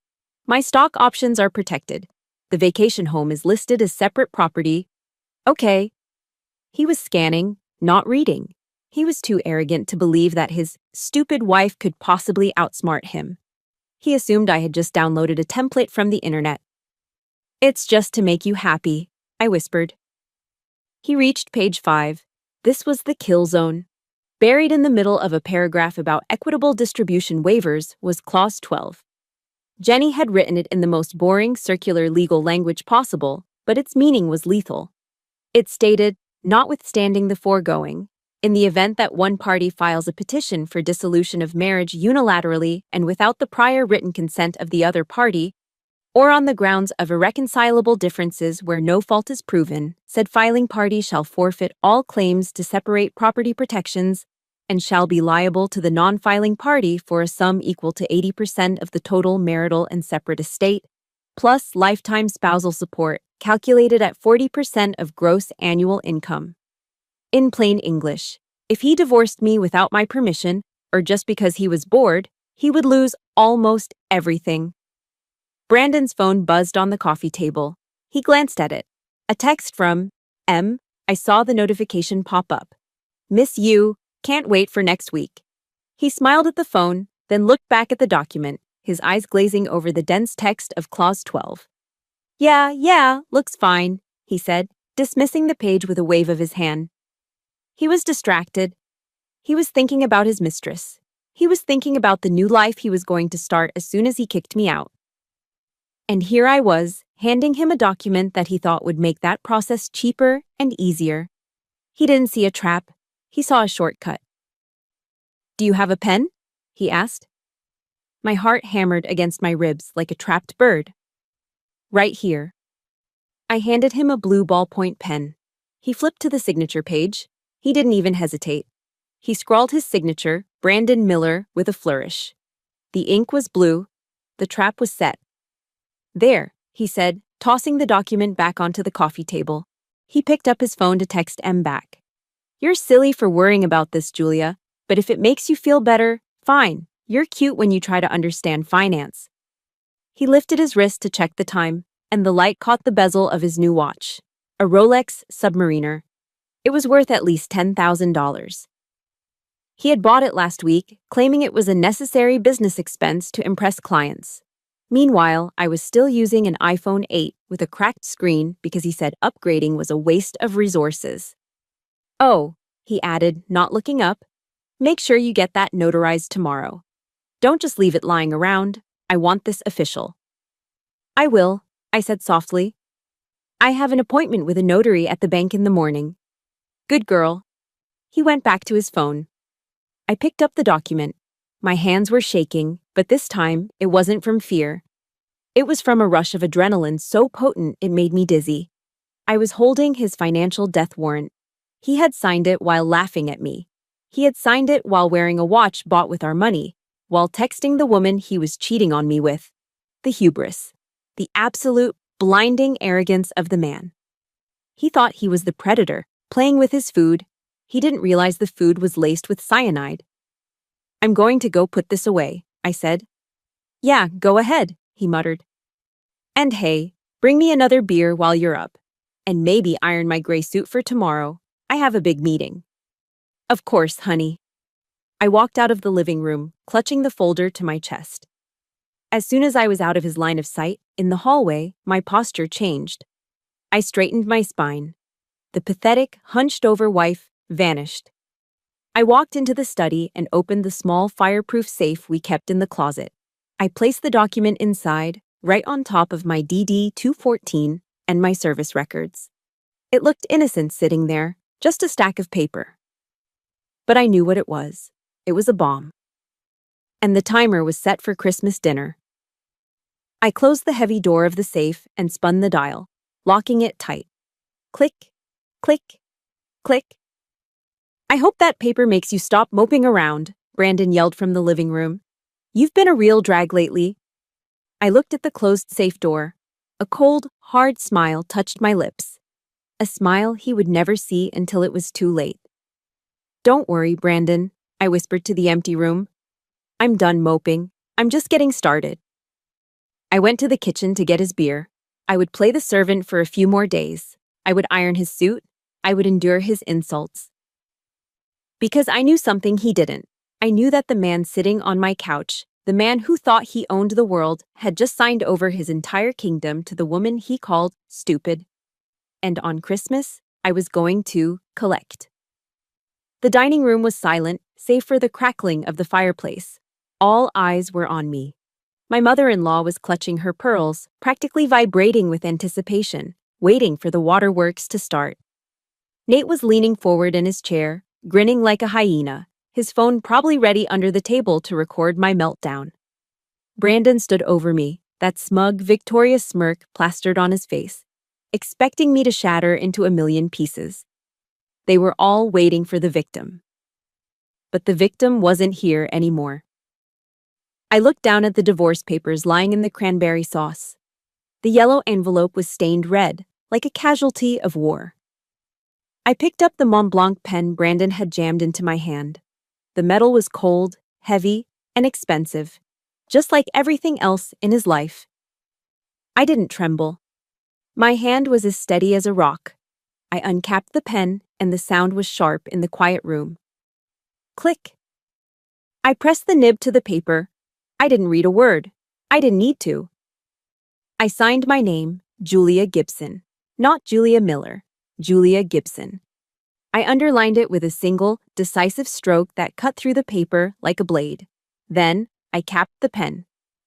My stock options are protected. The vacation home is listed as separate property. Okay." He was scanning, not reading. He was too arrogant to believe that his stupid wife could possibly outsmart him. He assumed I had just downloaded a template from the internet. "It's just to make you happy," I whispered. He reached page 5. This was the kill zone. Buried in the middle of a paragraph about equitable distribution waivers was Clause 12. Jenny had written it in the most boring circular legal language possible, but its meaning was lethal. It stated, "Notwithstanding the foregoing," In the event that one party files a petition for dissolution of marriage unilaterally and without the prior written consent of the other party, or on the grounds of irreconcilable differences where no fault is proven, said filing party shall forfeit all claims to separate property protections and shall be liable to the non-filing party for a sum equal to 80% of the total marital and separate estate, plus lifetime spousal support, calculated at 40% of gross annual income. In plain English, if he divorced me without my permission, or just because he was bored, he would lose almost everything. Brandon's phone buzzed on the coffee table. He glanced at it. A text from M. I saw the notification pop up. Miss you, can't wait for next week. He smiled at the phone, then looked back at the document, his eyes glazing over the dense text of Clause 12. Yeah, looks fine, he said, dismissing the page with a wave of his hand. He was distracted. He was thinking about his mistress. He was thinking about the new life he was going to start as soon as he kicked me out. And here I was, handing him a document that he thought would make that process cheaper and easier. He didn't see a trap. He saw a shortcut. Do you have a pen? He asked. My heart hammered against my ribs like a trapped bird. Right here. I handed him a blue ballpoint pen. He flipped to the signature page. He didn't even hesitate. He scrawled his signature, Brandon Miller, with a flourish. The ink was blue. The trap was set. There, he said, tossing the document back onto the coffee table. He picked up his phone to text M back. You're silly for worrying about this, Julia, but if it makes you feel better, fine. You're cute when you try to understand finance. He lifted his wrist to check the time, and the light caught the bezel of his new watch, a Rolex Submariner. It was worth at least $10,000. He had bought it last week, claiming it was a necessary business expense to impress clients. Meanwhile, I was still using an iPhone 8 with a cracked screen because he said upgrading was a waste of resources. Oh, he added, not looking up, make sure you get that notarized tomorrow. Don't just leave it lying around. I want this official. I will, I said softly. I have an appointment with a notary at the bank in the morning. Good girl. He went back to his phone. I picked up the document. My hands were shaking, but this time it wasn't from fear. It was from a rush of adrenaline so potent it made me dizzy. I was holding his financial death warrant. He had signed it while laughing at me. He had signed it while wearing a watch bought with our money, while texting the woman he was cheating on me with. The hubris. The absolute, blinding arrogance of the man. He thought he was the predator, playing with his food. He didn't realize the food was laced with cyanide. I'm going to go put this away, I said. Yeah, go ahead, he muttered. And hey, bring me another beer while you're up. And maybe iron my gray suit for tomorrow. I have a big meeting. Of course, honey. I walked out of the living room, clutching the folder to my chest. As soon as I was out of his line of sight, in the hallway, my posture changed. I straightened my spine. The pathetic, hunched-over wife vanished. I walked into the study and opened the small fireproof safe we kept in the closet. I placed the document inside, right on top of my DD-214 and my service records. It looked innocent sitting there, just a stack of paper. But I knew what it was. It was a bomb. And the timer was set for Christmas dinner. I closed the heavy door of the safe and spun the dial, locking it tight. Click, click, click. I hope that paper makes you stop moping around, Brandon yelled from the living room. You've been a real drag lately. I looked at the closed safe door. A cold, hard smile touched my lips. A smile he would never see until it was too late. Don't worry, Brandon, I whispered to the empty room. I'm done moping. I'm just getting started. I went to the kitchen to get his beer. I would play the servant for a few more days. I would iron his suit. I would endure his insults. Because I knew something he didn't. I knew that the man sitting on my couch, the man who thought he owned the world, had just signed over his entire kingdom to the woman he called stupid. And on Christmas, I was going to collect. The dining room was silent, save for the crackling of the fireplace. All eyes were on me. My mother-in-law was clutching her pearls, practically vibrating with anticipation, waiting for the waterworks to start. Nate was leaning forward in his chair, grinning like a hyena, his phone probably ready under the table to record my meltdown. Brandon stood over me, that smug, victorious smirk plastered on his face, expecting me to shatter into a million pieces. They were all waiting for the victim. But the victim wasn't here anymore. I looked down at the divorce papers lying in the cranberry sauce. The yellow envelope was stained red, like a casualty of war. I picked up the Mont Blanc pen Brandon had jammed into my hand. The metal was cold, heavy, and expensive, just like everything else in his life. I didn't tremble. My hand was as steady as a rock. I uncapped the pen, and the sound was sharp in the quiet room. Click. I pressed the nib to the paper. I didn't read a word. I didn't need to. I signed my name, Julia Gibson, not Julia Miller, Julia Gibson. I underlined it with a single, decisive stroke that cut through the paper like a blade. Then, I capped the pen.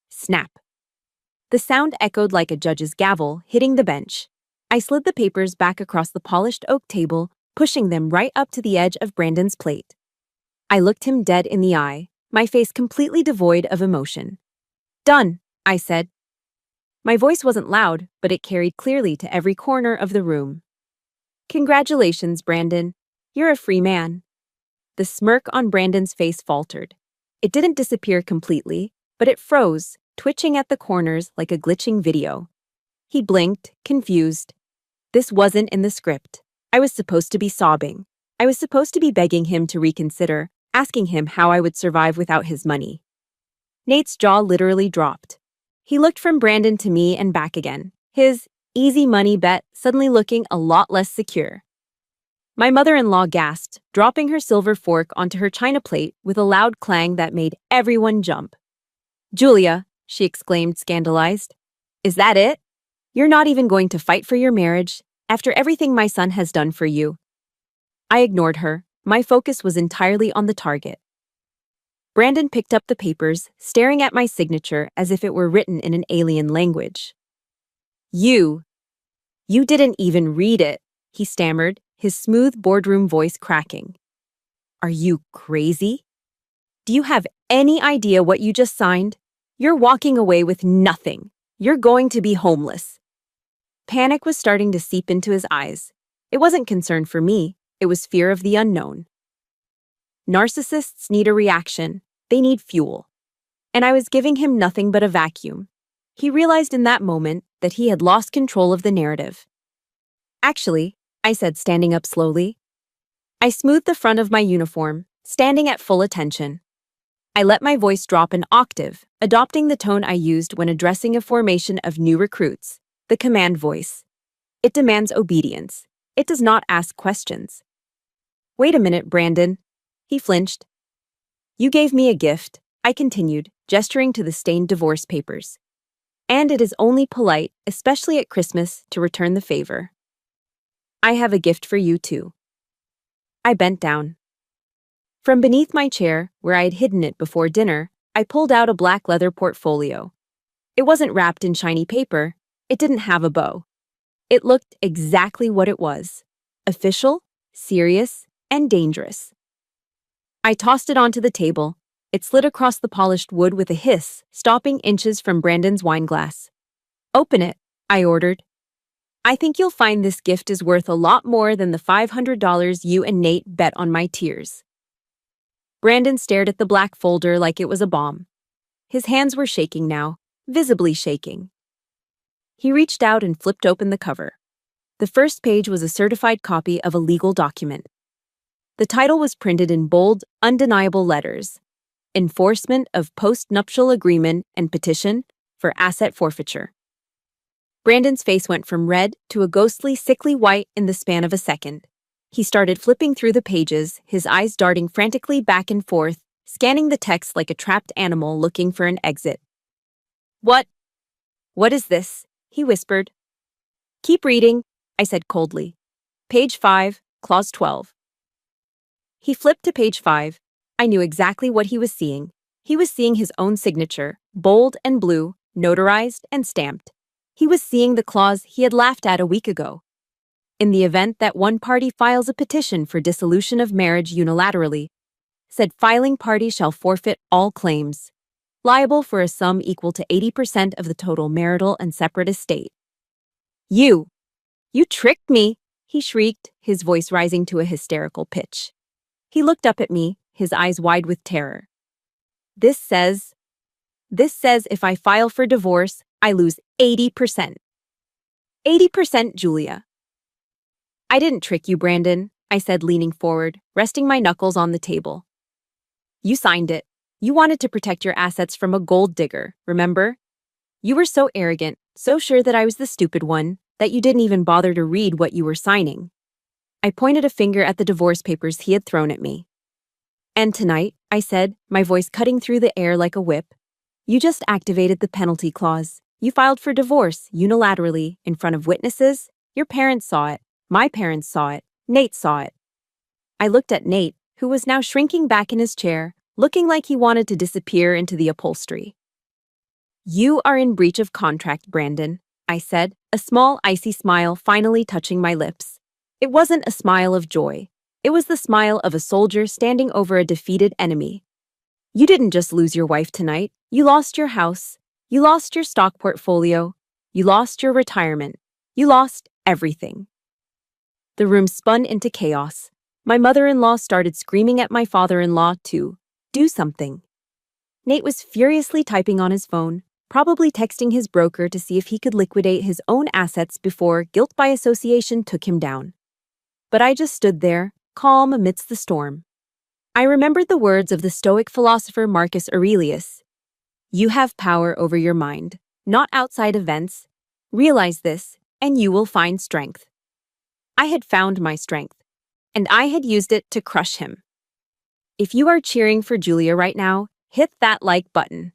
Snap. The sound echoed like a judge's gavel hitting the bench. I slid the papers back across the polished oak table, pushing them right up to the edge of Brandon's plate. I looked him dead in the eye, my face completely devoid of emotion. Done, I said. My voice wasn't loud, but it carried clearly to every corner of the room. Congratulations, Brandon. You're a free man. The smirk on Brandon's face faltered. It didn't disappear completely, but it froze, twitching at the corners like a glitching video. He blinked, confused. This wasn't in the script. I was supposed to be sobbing. I was supposed to be begging him to reconsider, asking him how I would survive without his money. Nate's jaw literally dropped. He looked from Brandon to me and back again, his easy money bet suddenly looking a lot less secure. My mother-in-law gasped, dropping her silver fork onto her china plate with a loud clang that made everyone jump. Julia, she exclaimed, scandalized. Is that it? You're not even going to fight for your marriage, after everything my son has done for you. I ignored her. My focus was entirely on the target. Brandon picked up the papers, staring at my signature as if it were written in an alien language. You didn't even read it, he stammered, his smooth boardroom voice cracking. Are you crazy? Do you have any idea what you just signed? You're walking away with nothing. You're going to be homeless. Panic was starting to seep into his eyes. It wasn't concern for me, it was fear of the unknown. Narcissists need a reaction. They need fuel. And I was giving him nothing but a vacuum. He realized in that moment that he had lost control of the narrative. Actually, I said, standing up slowly. I smoothed the front of my uniform, standing at full attention. I let my voice drop an octave, adopting the tone I used when addressing a formation of new recruits, the command voice. It demands obedience. It does not ask questions. Wait a minute, Brandon. He flinched. You gave me a gift, I continued, gesturing to the stained divorce papers. And it is only polite, especially at Christmas, to return the favor. I have a gift for you too. I bent down. From beneath my chair, where I had hidden it before dinner, I pulled out a black leather portfolio. It wasn't wrapped in shiny paper. It didn't have a bow. It looked exactly what it was: official, serious, and dangerous. I tossed it onto the table. It slid across the polished wood with a hiss, stopping inches from Brandon's wine glass. Open it, I ordered. I think you'll find this gift is worth a lot more than the $500 you and Nate bet on my tears. Brandon stared at the black folder like it was a bomb. His hands were shaking now, visibly shaking. He reached out and flipped open the cover. The first page was a certified copy of a legal document. The title was printed in bold, undeniable letters: Enforcement of Post-Nuptial Agreement and Petition for Asset Forfeiture. Brandon's face went from red to a ghostly, sickly white in the span of a second. He started flipping through the pages, his eyes darting frantically back and forth, scanning the text like a trapped animal looking for an exit. What is this? He whispered. Keep reading, I said coldly. Page 5, Clause 12. He flipped to page 5. I knew exactly what he was seeing. He was seeing his own signature, bold and blue, notarized and stamped. He was seeing the clause he had laughed at a week ago. In the event that one party files a petition for dissolution of marriage unilaterally, said filing party shall forfeit all claims, liable for a sum equal to 80% of the total marital and separate estate. You tricked me, he shrieked, his voice rising to a hysterical pitch. He looked up at me, his eyes wide with terror. This says if I file for divorce, I lose 80%. 80%, Julia. I didn't trick you, Brandon, I said, leaning forward, resting my knuckles on the table. You signed it. You wanted to protect your assets from a gold digger, remember? You were so arrogant, so sure that I was the stupid one, that you didn't even bother to read what you were signing. I pointed a finger at the divorce papers he had thrown at me. And tonight, I said, my voice cutting through the air like a whip, you just activated the penalty clause. You filed for divorce unilaterally in front of witnesses. Your parents saw it. My parents saw it. Nate saw it. I looked at Nate, who was now shrinking back in his chair, looking like he wanted to disappear into the upholstery. You are in breach of contract, Brandon, I said, a small icy smile finally touching my lips. It wasn't a smile of joy. It was the smile of a soldier standing over a defeated enemy. You didn't just lose your wife tonight. You lost your house. You lost your stock portfolio. You lost your retirement. You lost everything. The room spun into chaos. My mother-in-law started screaming at my father-in-law to do something. Nate was furiously typing on his phone, probably texting his broker to see if he could liquidate his own assets before guilt by association took him down. But I just stood there, calm amidst the storm. I remembered the words of the Stoic philosopher Marcus Aurelius. You have power over your mind, not outside events. Realize this, and you will find strength. I had found my strength, and I had used it to crush him. If you are cheering for Julia right now, hit that like button.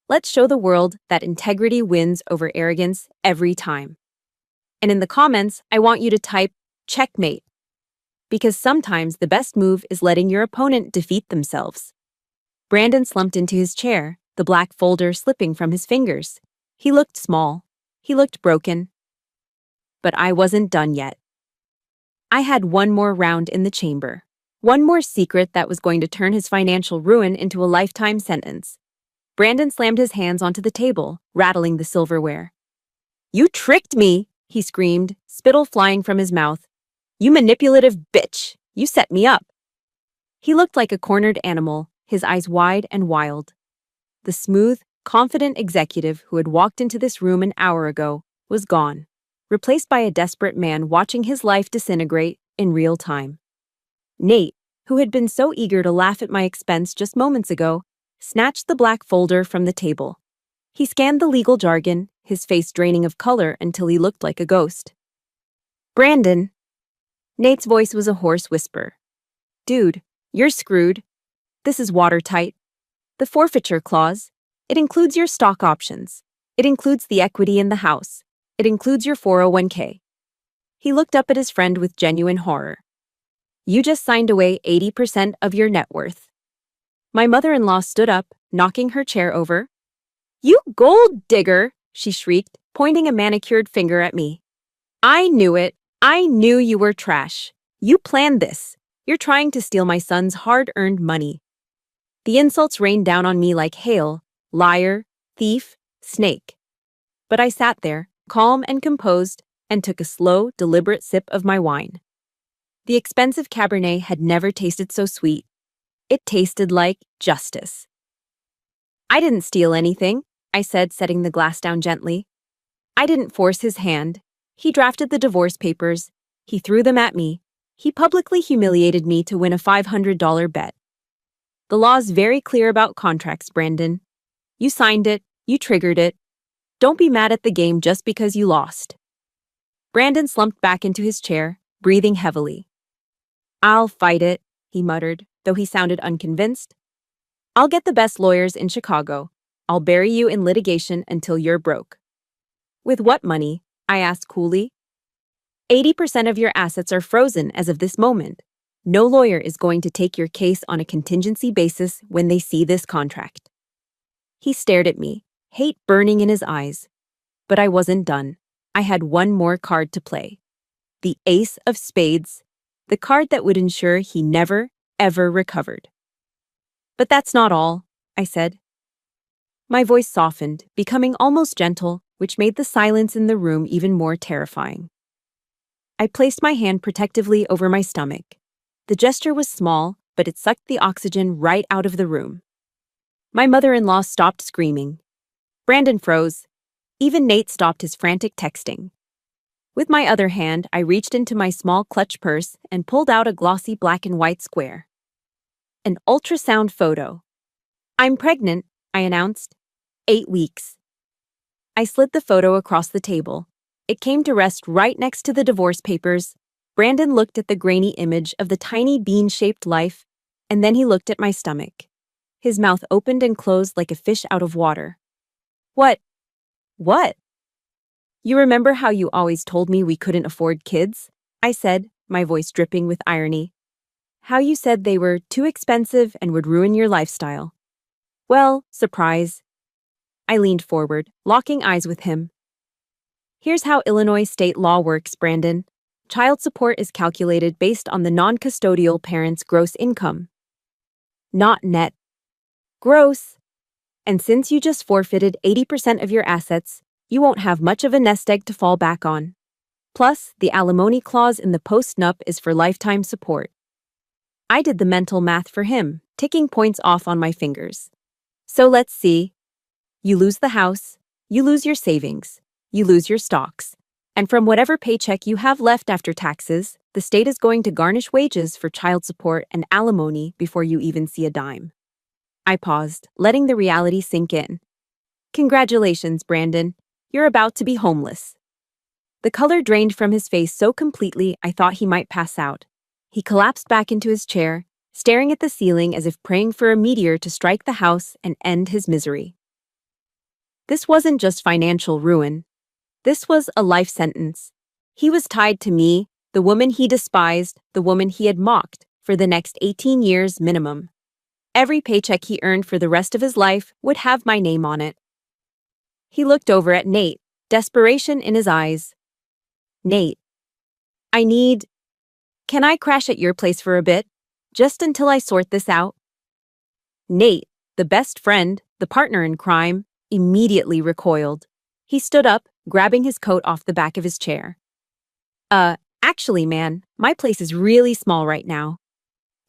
Let's show the world that integrity wins over arrogance every time. And in the comments, I want you to type checkmate. Because sometimes the best move is letting your opponent defeat themselves. Brandon slumped into his chair, the black folder slipping from his fingers. He looked small. He looked broken. But I wasn't done yet. I had one more round in the chamber. One more secret that was going to turn his financial ruin into a lifetime sentence. Brandon slammed his hands onto the table, rattling the silverware. You tricked me, he screamed, spittle flying from his mouth. You manipulative bitch! You set me up! He looked like a cornered animal, his eyes wide and wild. The smooth, confident executive who had walked into this room an hour ago was gone, replaced by a desperate man watching his life disintegrate in real time. Nate, who had been so eager to laugh at my expense just moments ago, snatched the black folder from the table. He scanned the legal jargon, his face draining of color until he looked like a ghost. Brandon. Nate's voice was a hoarse whisper. Dude, you're screwed. This is watertight. The forfeiture clause. It includes your stock options. It includes the equity in the house. It includes your 401k. He looked up at his friend with genuine horror. You just signed away 80% of your net worth. My mother-in-law stood up, knocking her chair over. You gold digger, she shrieked, pointing a manicured finger at me. I knew it. I knew you were trash. You planned this. You're trying to steal my son's hard-earned money. The insults rained down on me like hail, liar, thief, snake. But I sat there, calm and composed, and took a slow, deliberate sip of my wine. The expensive Cabernet had never tasted so sweet. It tasted like justice. I didn't steal anything, I said, setting the glass down gently. I didn't force his hand. He drafted the divorce papers. He threw them at me. He publicly humiliated me to win a $500 bet. The law's very clear about contracts, Brandon. You signed it. You triggered it. Don't be mad at the game just because you lost. Brandon slumped back into his chair, breathing heavily. I'll fight it, he muttered, though he sounded unconvinced. I'll get the best lawyers in Chicago. I'll bury you in litigation until you're broke. With what money? I asked coolly. 80% of your assets are frozen as of this moment. No lawyer is going to take your case on a contingency basis when they see this contract. He stared at me, hate burning in his eyes. But I wasn't done. I had one more card to play. The ace of spades, the card that would ensure he never, ever recovered. But that's not all, I said. My voice softened, becoming almost gentle, which made the silence in the room even more terrifying. I placed my hand protectively over my stomach. The gesture was small, but it sucked the oxygen right out of the room. My mother-in-law stopped screaming. Brandon froze. Even Nate stopped his frantic texting. With my other hand, I reached into my small clutch purse and pulled out a glossy black and white square. An ultrasound photo. "I'm pregnant," I announced. 8 weeks. I slid the photo across the table. It came to rest right next to the divorce papers. Brandon looked at the grainy image of the tiny bean-shaped life, and then he looked at my stomach. His mouth opened and closed like a fish out of water. What? You remember how you always told me we couldn't afford kids? I said, my voice dripping with irony. How you said they were too expensive and would ruin your lifestyle. Well, surprise. I leaned forward, locking eyes with him. Here's how Illinois state law works, Brandon. Child support is calculated based on the non-custodial parent's gross income. Not net. Gross. And since you just forfeited 80% of your assets, you won't have much of a nest egg to fall back on. Plus, the alimony clause in the post-nup is for lifetime support. I did the mental math for him, ticking points off on my fingers. So let's see. You lose the house, you lose your savings, you lose your stocks, and from whatever paycheck you have left after taxes, the state is going to garnish wages for child support and alimony before you even see a dime. I paused, letting the reality sink in. Congratulations, Brandon. You're about to be homeless. The color drained from his face so completely I thought he might pass out. He collapsed back into his chair, staring at the ceiling as if praying for a meteor to strike the house and end his misery. This wasn't just financial ruin. This was a life sentence. He was tied to me, the woman he despised, the woman he had mocked, for the next 18 years minimum. Every paycheck he earned for the rest of his life would have my name on it. He looked over at Nate, desperation in his eyes. Nate, can I crash at your place for a bit? Just until I sort this out? Nate, the best friend, the partner in crime, immediately recoiled. He stood up, grabbing his coat off the back of his chair. Actually, man, my place is really small right now.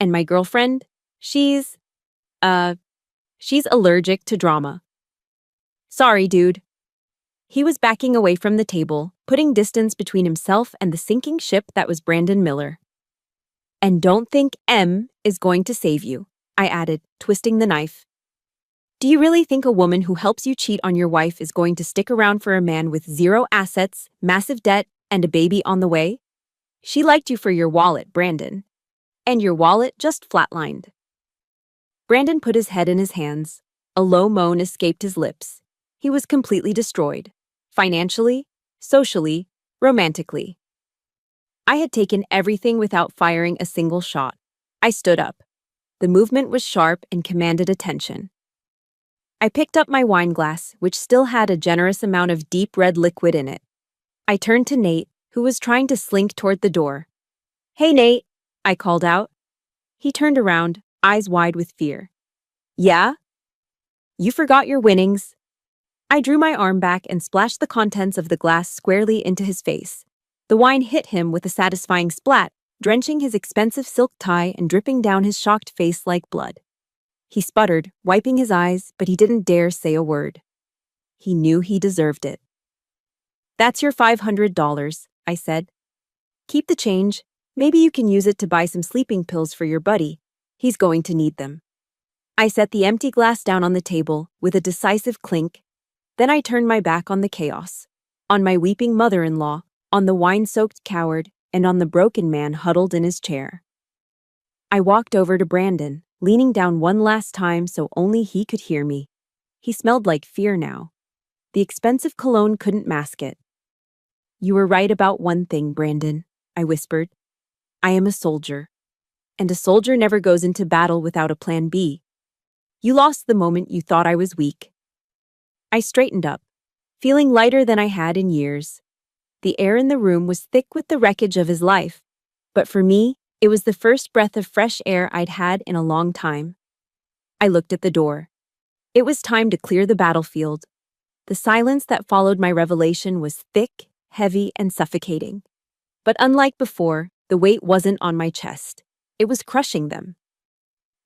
And my girlfriend, she's allergic to drama. Sorry, dude. He was backing away from the table, putting distance between himself and the sinking ship that was Brandon Miller. And don't think M is going to save you, I added, twisting the knife. Do you really think a woman who helps you cheat on your wife is going to stick around for a man with zero assets, massive debt, and a baby on the way? She liked you for your wallet, Brandon. And your wallet just flatlined. Brandon put his head in his hands. A low moan escaped his lips. He was completely destroyed. Financially, socially, romantically. I had taken everything without firing a single shot. I stood up. The movement was sharp and commanded attention. I picked up my wine glass, which still had a generous amount of deep red liquid in it. I turned to Nate, who was trying to slink toward the door. Hey, Nate, I called out. He turned around, eyes wide with fear. Yeah? You forgot your winnings. I drew my arm back and splashed the contents of the glass squarely into his face. The wine hit him with a satisfying splat, drenching his expensive silk tie and dripping down his shocked face like blood. He sputtered, wiping his eyes, but he didn't dare say a word. He knew he deserved it. That's your $500, I said. Keep the change. Maybe you can use it to buy some sleeping pills for your buddy. He's going to need them. I set the empty glass down on the table with a decisive clink. Then I turned my back on the chaos, on my weeping mother-in-law, on the wine-soaked coward, and on the broken man huddled in his chair. I walked over to Brandon, leaning down one last time so only he could hear me. He smelled like fear now. The expensive cologne couldn't mask it. You were right about one thing, Brandon, I whispered. I am a soldier. And a soldier never goes into battle without a plan B. You lost the moment you thought I was weak. I straightened up, feeling lighter than I had in years. The air in the room was thick with the wreckage of his life. But for me, it was the first breath of fresh air I'd had in a long time. I looked at the door. It was time to clear the battlefield. The silence that followed my revelation was thick, heavy, and suffocating. But unlike before, the weight wasn't on my chest. It was crushing them.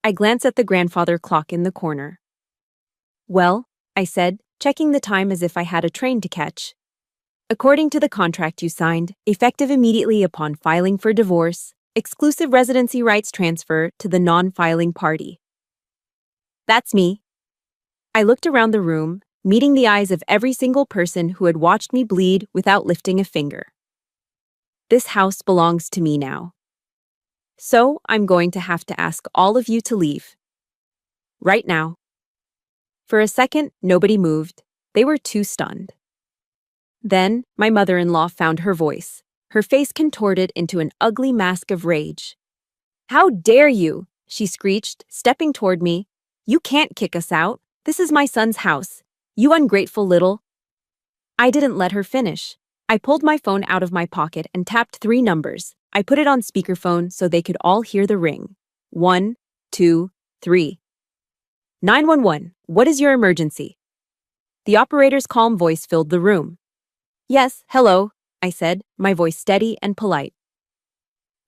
I glanced at the grandfather clock in the corner. "Well," I said, checking the time as if I had a train to catch. "According to the contract you signed, effective immediately upon filing for divorce, exclusive residency rights transfer to the non-filing party." "That's me." I looked around the room, meeting the eyes of every single person who had watched me bleed without lifting a finger. "This house belongs to me now. So I'm going to have to ask all of you to leave. Right now." For a second, nobody moved. They were too stunned. Then, my mother-in-law found her voice, her face contorted into an ugly mask of rage. "How dare you?" she screeched, stepping toward me. "You can't kick us out. This is my son's house. You ungrateful little—" I didn't let her finish. I pulled my phone out of my pocket and tapped 3 numbers. I put it on speakerphone so they could all hear the ring. 1, 2, 3. "911, what is your emergency?" The operator's calm voice filled the room. "Yes, hello," I said, my voice steady and polite.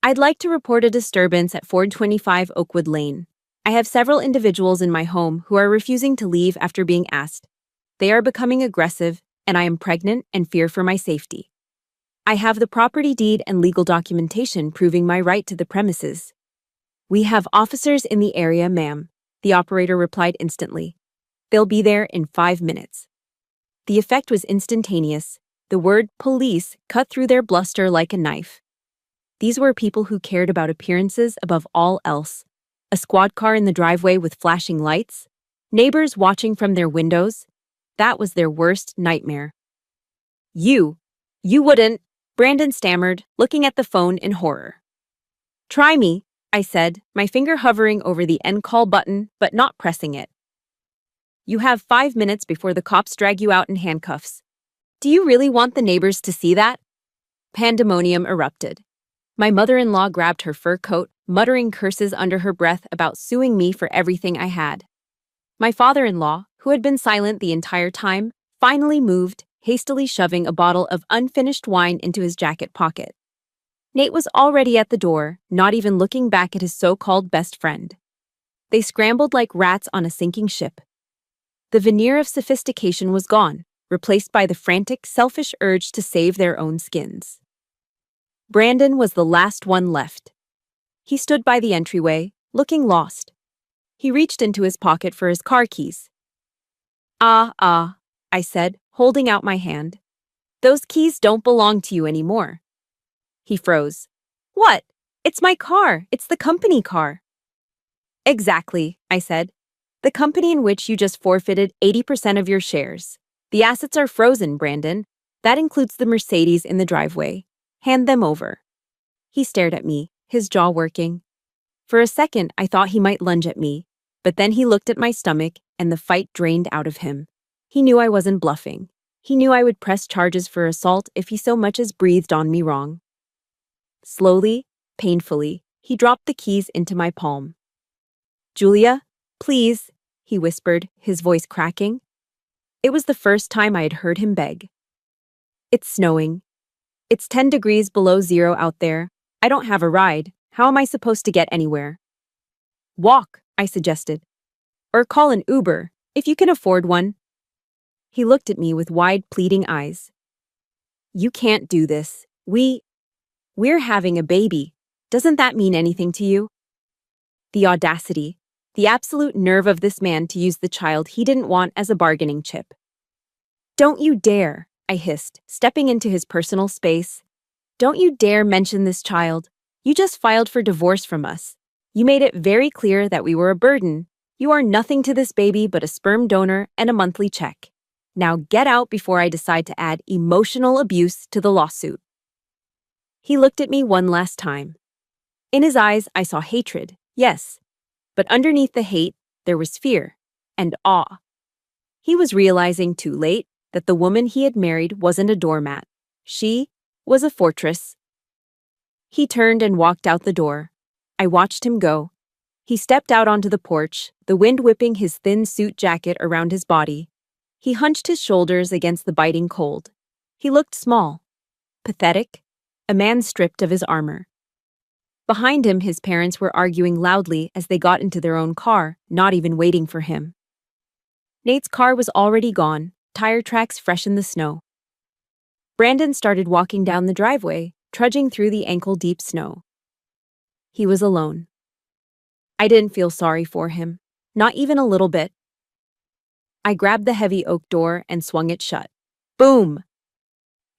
"I'd like to report a disturbance at 425 Oakwood Lane. I have several individuals in my home who are refusing to leave after being asked. They are becoming aggressive, and I am pregnant and fear for my safety. I have the property deed and legal documentation proving my right to the premises." "We have officers in the area, ma'am," the operator replied instantly. "They'll be there in 5 minutes." The effect was instantaneous. The word police cut through their bluster like a knife. These were people who cared about appearances above all else. A squad car in the driveway with flashing lights, neighbors watching from their windows. That was their worst nightmare. You wouldn't," Brandon stammered, looking at the phone in horror. "Try me," I said, my finger hovering over the end call button but not pressing it. "You have 5 minutes before the cops drag you out in handcuffs. Do you really want the neighbors to see that?" Pandemonium erupted. My mother-in-law grabbed her fur coat, muttering curses under her breath about suing me for everything I had. My father-in-law, who had been silent the entire time, finally moved, hastily shoving a bottle of unfinished wine into his jacket pocket. Nate was already at the door, not even looking back at his so-called best friend. They scrambled like rats on a sinking ship. The veneer of sophistication was gone, replaced by the frantic, selfish urge to save their own skins. Brandon was the last one left. He stood by the entryway, looking lost. He reached into his pocket for his car keys. Ah, I said, holding out my hand. "Those keys don't belong to you anymore." He froze. "What? It's my car. It's the company car." "Exactly," I said. "The company in which you just forfeited 80% of your shares. The assets are frozen, Brandon. That includes the Mercedes in the driveway. Hand them over." He stared at me, his jaw working. For a second, I thought he might lunge at me, but then he looked at my stomach and the fight drained out of him. He knew I wasn't bluffing. He knew I would press charges for assault if he so much as breathed on me wrong. Slowly, painfully, he dropped the keys into my palm. "Julia, please," he whispered, his voice cracking. It was the first time I had heard him beg. "It's snowing. It's 10 degrees below zero out there. I don't have a ride. How am I supposed to get anywhere?" "Walk," I suggested. "Or call an Uber, if you can afford one." He looked at me with wide, pleading eyes. "You can't do this. We're having a baby. Doesn't that mean anything to you?" The audacity, the absolute nerve of this man to use the child he didn't want as a bargaining chip. "Don't you dare," I hissed, stepping into his personal space. "Don't you dare mention this child. You just filed for divorce from us. You made it very clear that we were a burden. You are nothing to this baby but a sperm donor and a monthly check. Now get out before I decide to add emotional abuse to the lawsuit." He looked at me one last time. In his eyes, I saw hatred, yes. But underneath the hate, there was fear and awe. He was realizing too late that the woman he had married wasn't a doormat. She was a fortress. He turned and walked out the door. I watched him go. He stepped out onto the porch, the wind whipping his thin suit jacket around his body. He hunched his shoulders against the biting cold. He looked small, pathetic, a man stripped of his armor. Behind him, his parents were arguing loudly as they got into their own car, not even waiting for him. Nate's car was already gone, tire tracks fresh in the snow. Brandon started walking down the driveway, trudging through the ankle-deep snow. He was alone. I didn't feel sorry for him, not even a little bit. I grabbed the heavy oak door and swung it shut. Boom!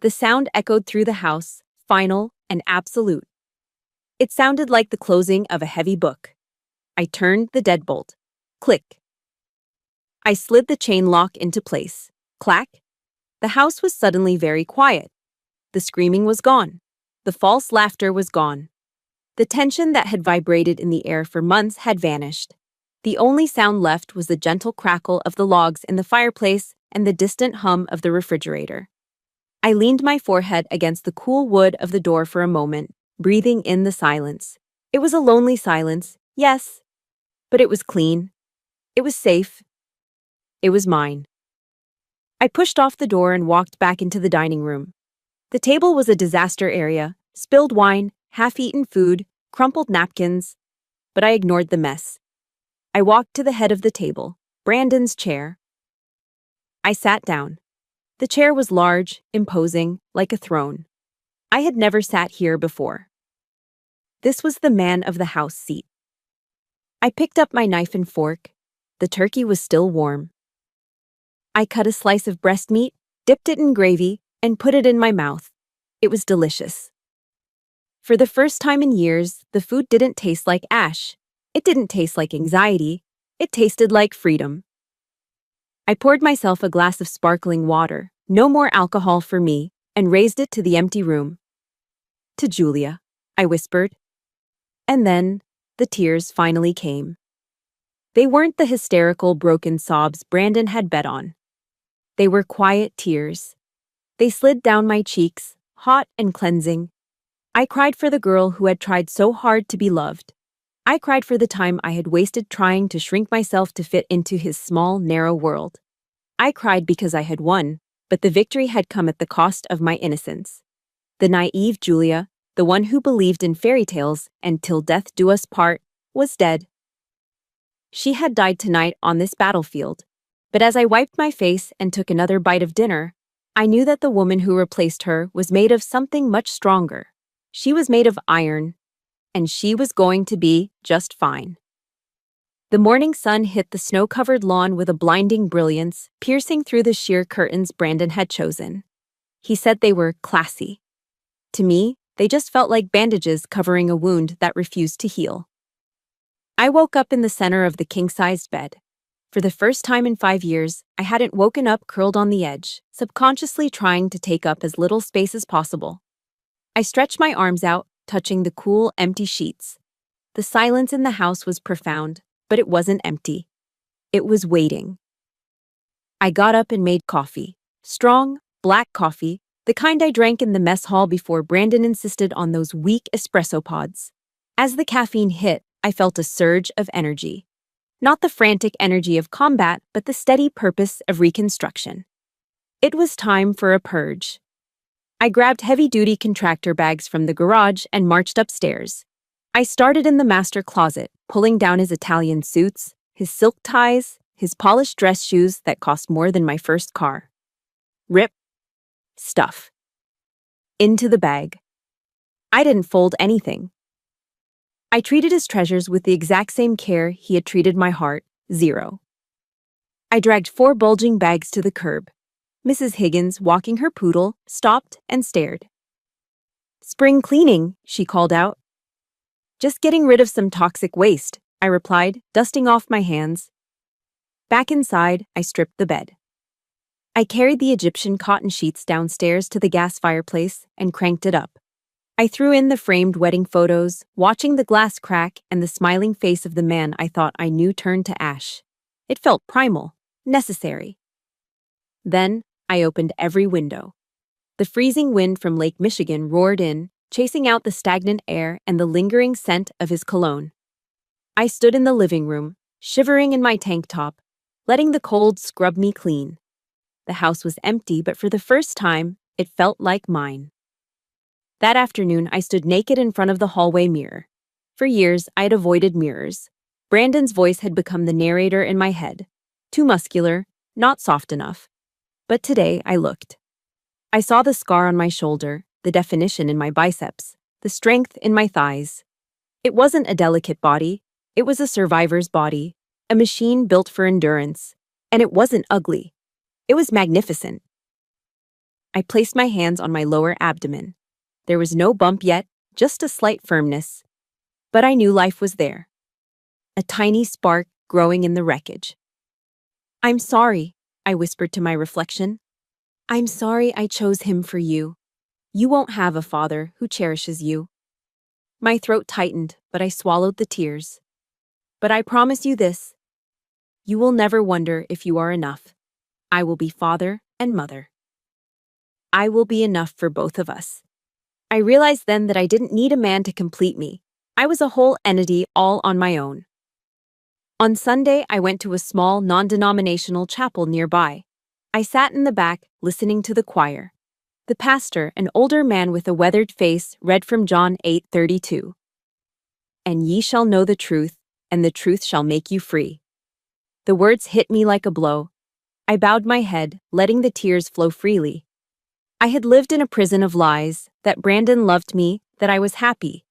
The sound echoed through the house, final and absolute. It sounded like the closing of a heavy book. I turned the deadbolt. Click. I slid the chain lock into place. Clack. The house was suddenly very quiet. The screaming was gone. The false laughter was gone. The tension that had vibrated in the air for months had vanished. The only sound left was the gentle crackle of the logs in the fireplace and the distant hum of the refrigerator. I leaned my forehead against the cool wood of the door for a moment, breathing in the silence. It was a lonely silence, yes, but it was clean. It was safe. It was mine. I pushed off the door and walked back into the dining room. The table was a disaster area, spilled wine, half-eaten food, crumpled napkins, but I ignored the mess. I walked to the head of the table, Brandon's chair. I sat down. The chair was large, imposing, like a throne. I had never sat here before. This was the man of the house seat. I picked up my knife and fork. The turkey was still warm. I cut a slice of breast meat, dipped it in gravy, and put it in my mouth. It was delicious. For the first time in years, the food didn't taste like ash. It didn't taste like anxiety. It tasted like freedom. I poured myself a glass of sparkling water, no more alcohol for me, and raised it to the empty room. To Julia, I whispered. And then, the tears finally came. They weren't the hysterical, broken sobs Brandon had bet on. They were quiet tears. They slid down my cheeks, hot and cleansing. I cried for the girl who had tried so hard to be loved. I cried for the time I had wasted trying to shrink myself to fit into his small, narrow world. I cried because I had won, but the victory had come at the cost of my innocence. The naive Julia, the one who believed in fairy tales and till death do us part, was dead. She had died tonight on this battlefield. But as I wiped my face and took another bite of dinner, I knew that the woman who replaced her was made of something much stronger. She was made of iron, and she was going to be just fine. The morning sun hit the snow-covered lawn with a blinding brilliance, piercing through the sheer curtains Brandon had chosen. He said they were classy. To me, they just felt like bandages covering a wound that refused to heal. I woke up in the center of the king-sized bed. For the first time in 5 years, I hadn't woken up curled on the edge, subconsciously trying to take up as little space as possible. I stretched my arms out, touching the cool, empty sheets. The silence in the house was profound, but it wasn't empty. It was waiting. I got up and made coffee. Strong, black coffee, the kind I drank in the mess hall before Brandon insisted on those weak espresso pods. As the caffeine hit, I felt a surge of energy. Not the frantic energy of combat, but the steady purpose of reconstruction. It was time for a purge. I grabbed heavy-duty contractor bags from the garage and marched upstairs. I started in the master closet, pulling down his Italian suits, his silk ties, his polished dress shoes that cost more than my first car. Rip. Stuff. Into the bag. I didn't fold anything. I treated his treasures with the exact same care he had treated my heart, 0. I dragged 4 bulging bags to the curb. Mrs. Higgins, walking her poodle, stopped and stared. "Spring cleaning," she called out. "Just getting rid of some toxic waste," I replied, dusting off my hands. Back inside, I stripped the bed. I carried the Egyptian cotton sheets downstairs to the gas fireplace and cranked it up. I threw in the framed wedding photos, watching the glass crack and the smiling face of the man I thought I knew turn to ash. It felt primal, necessary. Then I opened every window. The freezing wind from Lake Michigan roared in, chasing out the stagnant air and the lingering scent of his cologne. I stood in the living room, shivering in my tank top, letting the cold scrub me clean. The house was empty, but for the first time, it felt like mine. That afternoon, I stood naked in front of the hallway mirror. For years, I had avoided mirrors. Brandon's voice had become the narrator in my head. Too muscular, not soft enough. But today, I looked. I saw the scar on my shoulder, the definition in my biceps, the strength in my thighs. It wasn't a delicate body. It was a survivor's body, a machine built for endurance. And it wasn't ugly. It was magnificent. I placed my hands on my lower abdomen. There was no bump yet, just a slight firmness. But I knew life was there. A tiny spark growing in the wreckage. "I'm sorry," I whispered to my reflection. "I'm sorry I chose him for you. You won't have a father who cherishes you." My throat tightened, but I swallowed the tears. "But I promise you this. You will never wonder if you are enough. I will be father and mother. I will be enough for both of us." I realized then that I didn't need a man to complete me. I was a whole entity all on my own. On Sunday, I went to a small, non-denominational chapel nearby. I sat in the back, listening to the choir. The pastor, an older man with a weathered face, read from John 8:32. "And ye shall know the truth, and the truth shall make you free." The words hit me like a blow. I bowed my head, letting the tears flow freely. I had lived in a prison of lies, that Brandon loved me, that I was happy.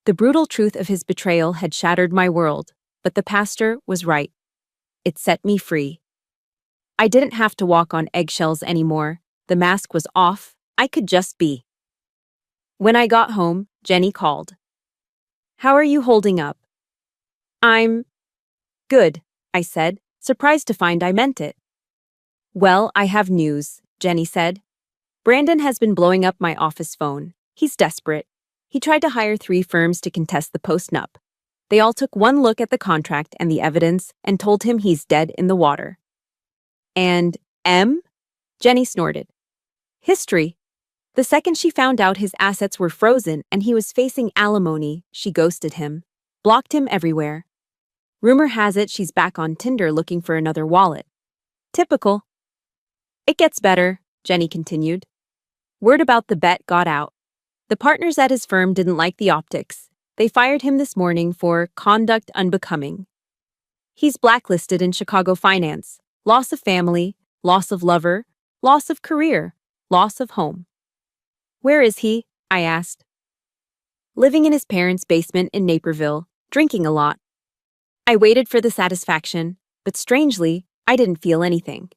The brutal truth of his betrayal had shattered my world, but the pastor was right. It set me free. I didn't have to walk on eggshells anymore. The mask was off. I could just be. When I got home, Jenny called. "How are you holding up?" "I'm good," I said, surprised to find I meant it. "Well, I have news," Jenny said. "Brandon has been blowing up my office phone. He's desperate. He tried to hire 3 firms to contest the post-nup. They all took one look at the contract and the evidence and told him he's dead in the water." "And M?" Jenny snorted. "History. The second she found out his assets were frozen and he was facing alimony, she ghosted him, blocked him everywhere. Rumor has it she's back on Tinder looking for another wallet. Typical." "It gets better," Jenny continued. "Word about the bet got out. The partners at his firm didn't like the optics. They fired him this morning for conduct unbecoming. He's blacklisted in Chicago finance. Loss of family, loss of lover, loss of career, loss of home." "Where is he?" I asked. "Living in his parents' basement in Naperville, drinking a lot." I waited for the satisfaction, but strangely, I didn't feel anything.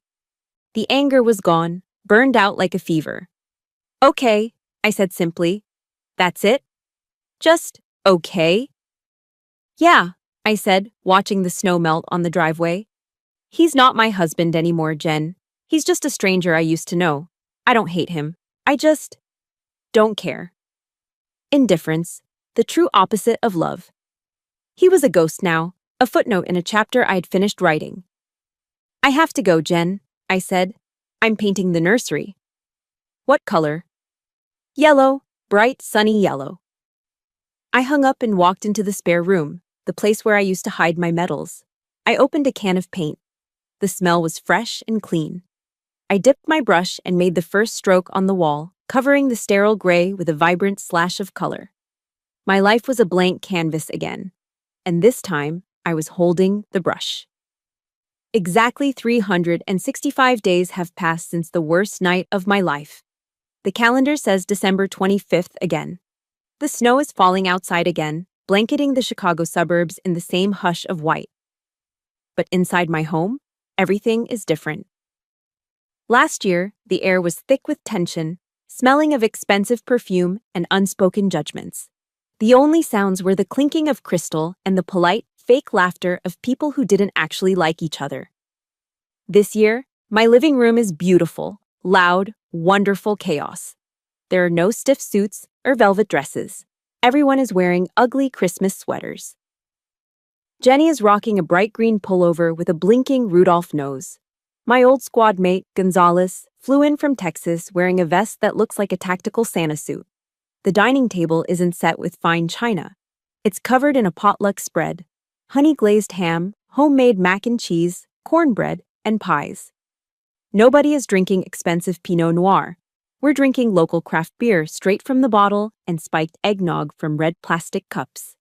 The anger was gone, burned out like a fever. "Okay," I said simply. "That's it? Just okay?" "Yeah," I said, watching the snow melt on the driveway. "He's not my husband anymore, Jen. He's just a stranger I used to know. I don't hate him. I just don't care." Indifference, the true opposite of love. He was a ghost now, a footnote in a chapter I'd finished writing. "I have to go, Jen," I said. "I'm painting the nursery." "What color?" "Yellow, bright, sunny yellow." I hung up and walked into the spare room, the place where I used to hide my medals. I opened a can of paint. The smell was fresh and clean. I dipped my brush and made the first stroke on the wall, covering the sterile gray with a vibrant slash of color. My life was a blank canvas again, and this time I was holding the brush. Exactly 365 days have passed since the worst night of my life. The calendar says December 25th again. The snow is falling outside again, blanketing the Chicago suburbs in the same hush of white. But inside my home, everything is different. Last year, the air was thick with tension, smelling of expensive perfume and unspoken judgments. The only sounds were the clinking of crystal and the polite, fake laughter of people who didn't actually like each other. This year, my living room is beautiful, loud, wonderful chaos. There are no stiff suits or velvet dresses. Everyone is wearing ugly Christmas sweaters. Jenny is rocking a bright green pullover with a blinking Rudolph nose. My old squad mate, Gonzalez, flew in from Texas wearing a vest that looks like a tactical Santa suit. The dining table isn't set with fine china. It's covered in a potluck spread: honey-glazed ham, homemade mac and cheese, cornbread, and pies. Nobody is drinking expensive Pinot Noir. We're drinking local craft beer straight from the bottle and spiked eggnog from red plastic cups.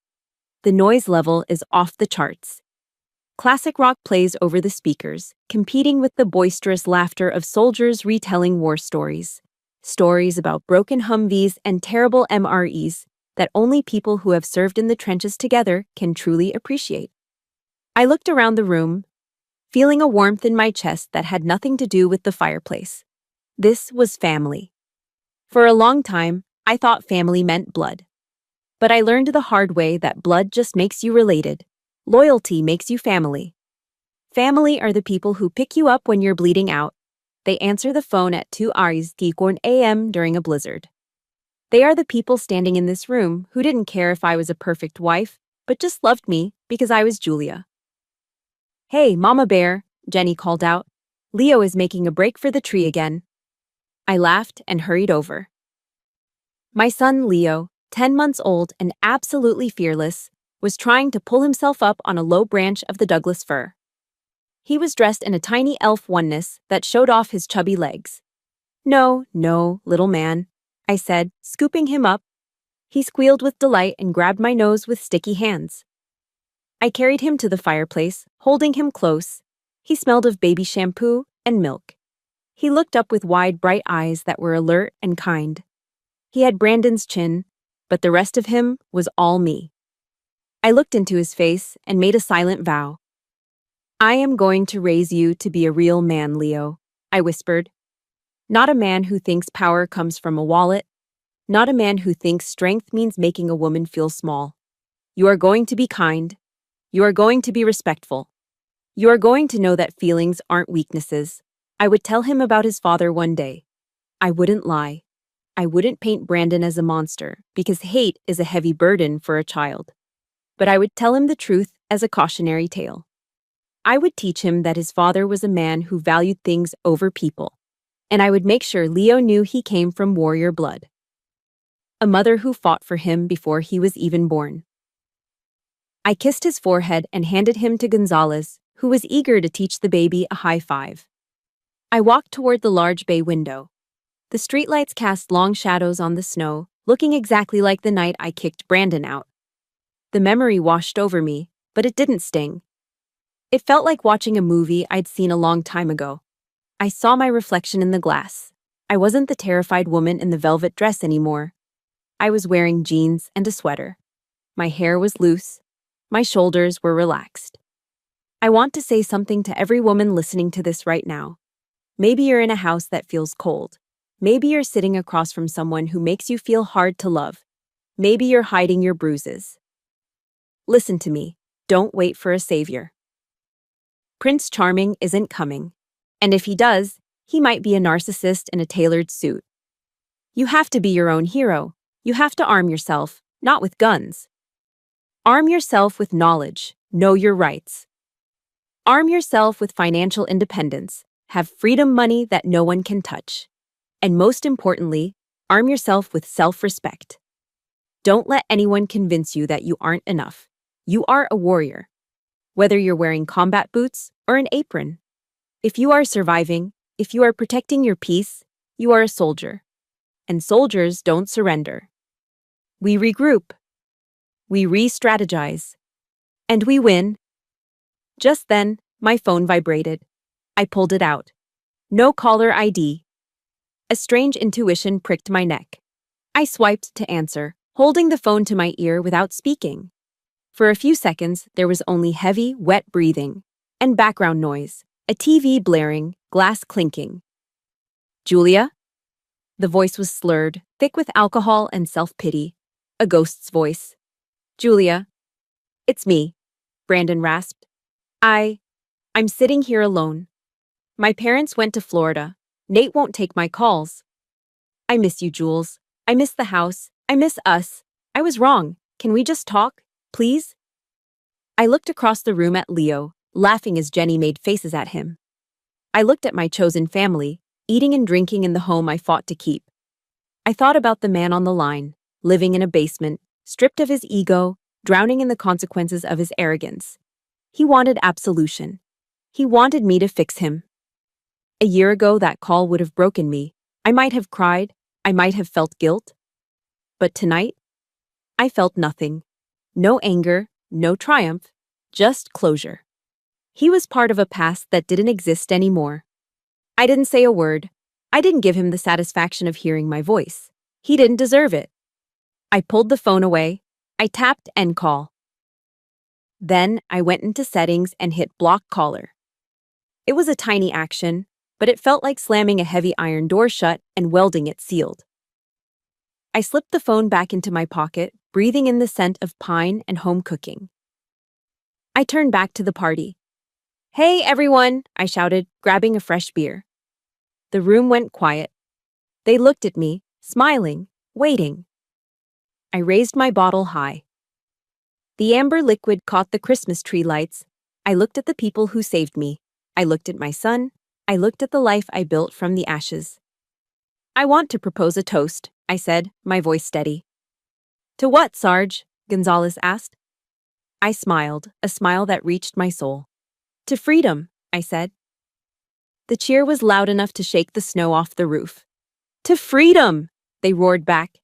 The noise level is off the charts. Classic rock plays over the speakers, competing with the boisterous laughter of soldiers retelling war stories. Stories about broken Humvees and terrible MREs that only people who have served in the trenches together can truly appreciate. I looked around the room, feeling a warmth in my chest that had nothing to do with the fireplace. This was family. For a long time, I thought family meant blood. But I learned the hard way that blood just makes you related. Loyalty makes you family. Family are the people who pick you up when you're bleeding out. They answer the phone at 2 a.m. during a blizzard. They are the people standing in this room who didn't care if I was a perfect wife, but just loved me because I was Julia. "Hey, Mama Bear," Jenny called out. "Leo is making a break for the tree again." I laughed and hurried over. My son Leo, 10 months old and absolutely fearless, was trying to pull himself up on a low branch of the Douglas fir. He was dressed in a tiny elf oneness that showed off his chubby legs. "No, no, little man," I said, scooping him up. He squealed with delight and grabbed my nose with sticky hands. I carried him to the fireplace, holding him close. He smelled of baby shampoo and milk. He looked up with wide, bright eyes that were alert and kind. He had Brandon's chin, but the rest of him was all me. I looked into his face and made a silent vow. "I am going to raise you to be a real man, Leo," I whispered. "Not a man who thinks power comes from a wallet. Not a man who thinks strength means making a woman feel small. You are going to be kind. You are going to be respectful. You are going to know that feelings aren't weaknesses." I would tell him about his father one day. I wouldn't lie. I wouldn't paint Brandon as a monster, because hate is a heavy burden for a child. But I would tell him the truth as a cautionary tale. I would teach him that his father was a man who valued things over people. And I would make sure Leo knew he came from warrior blood. A mother who fought for him before he was even born. I kissed his forehead and handed him to Gonzalez, who was eager to teach the baby a high five. I walked toward the large bay window. The streetlights cast long shadows on the snow, looking exactly like the night I kicked Brandon out. The memory washed over me, but it didn't sting. It felt like watching a movie I'd seen a long time ago. I saw my reflection in the glass. I wasn't the terrified woman in the velvet dress anymore. I was wearing jeans and a sweater. My hair was loose. My shoulders were relaxed. I want to say something to every woman listening to this right now. Maybe you're in a house that feels cold. Maybe you're sitting across from someone who makes you feel hard to love. Maybe you're hiding your bruises. Listen to me. Don't wait for a savior. Prince Charming isn't coming. And if he does, he might be a narcissist in a tailored suit. You have to be your own hero. You have to arm yourself, not with guns. Arm yourself with knowledge. Know your rights. Arm yourself with financial independence. Have freedom money that no one can touch. And most importantly, arm yourself with self-respect. Don't let anyone convince you that you aren't enough. You are a warrior. Whether you're wearing combat boots or an apron. If you are surviving, if you are protecting your peace, you are a soldier. And soldiers don't surrender. We regroup. We re-strategize. And we win. Just then, my phone vibrated. I pulled it out. No caller ID. A strange intuition pricked my neck. I swiped to answer, holding the phone to my ear without speaking. For a few seconds, there was only heavy, wet breathing and background noise, a TV blaring, glass clinking. "Julia?" The voice was slurred, thick with alcohol and self-pity. A ghost's voice. "Julia." "It's me," Brandon rasped. I'm sitting here alone. My parents went to Florida. Nate won't take my calls. I miss you, Jules. I miss the house. I miss us. I was wrong. Can we just talk, please?" I looked across the room at Leo, laughing as Jenny made faces at him. I looked at my chosen family, eating and drinking in the home I fought to keep. I thought about the man on the line, living in a basement, stripped of his ego, drowning in the consequences of his arrogance. He wanted absolution. He wanted me to fix him. A year ago, that call would have broken me. I might have cried. I might have felt guilt. But tonight, I felt nothing. No anger, no triumph, just closure. He was part of a past that didn't exist anymore. I didn't say a word. I didn't give him the satisfaction of hearing my voice. He didn't deserve it. I pulled the phone away. I tapped end call. Then I went into settings and hit block caller. It was a tiny action, but it felt like slamming a heavy iron door shut and welding it sealed. I slipped the phone back into my pocket, breathing in the scent of pine and home cooking. I turned back to the party. "Hey, everyone," I shouted, grabbing a fresh beer. The room went quiet. They looked at me, smiling, waiting. I raised my bottle high. The amber liquid caught the Christmas tree lights. I looked at the people who saved me. I looked at my son. I looked at the life I built from the ashes. "I want to propose a toast," I said, my voice steady. "To what, Sarge?" Gonzalez asked. I smiled, a smile that reached my soul. "To freedom," I said. The cheer was loud enough to shake the snow off the roof. "To freedom!" they roared back.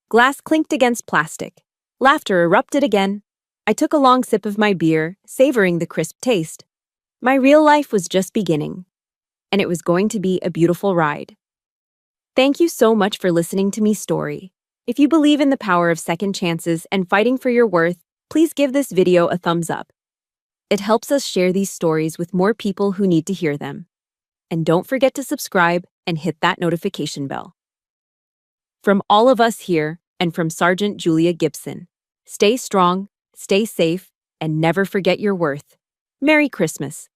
Glass clinked against plastic. Laughter erupted again. I took a long sip of my beer, savoring the crisp taste. My real life was just beginning, and it was going to be a beautiful ride. Thank you so much for listening to me story. If you believe in the power of second chances and fighting for your worth, please give this video a thumbs up. It helps us share these stories with more people who need to hear them. And don't forget to subscribe and hit that notification bell. From all of us here and from Sergeant Julia Gibson, stay strong, stay safe, and never forget your worth. Merry Christmas.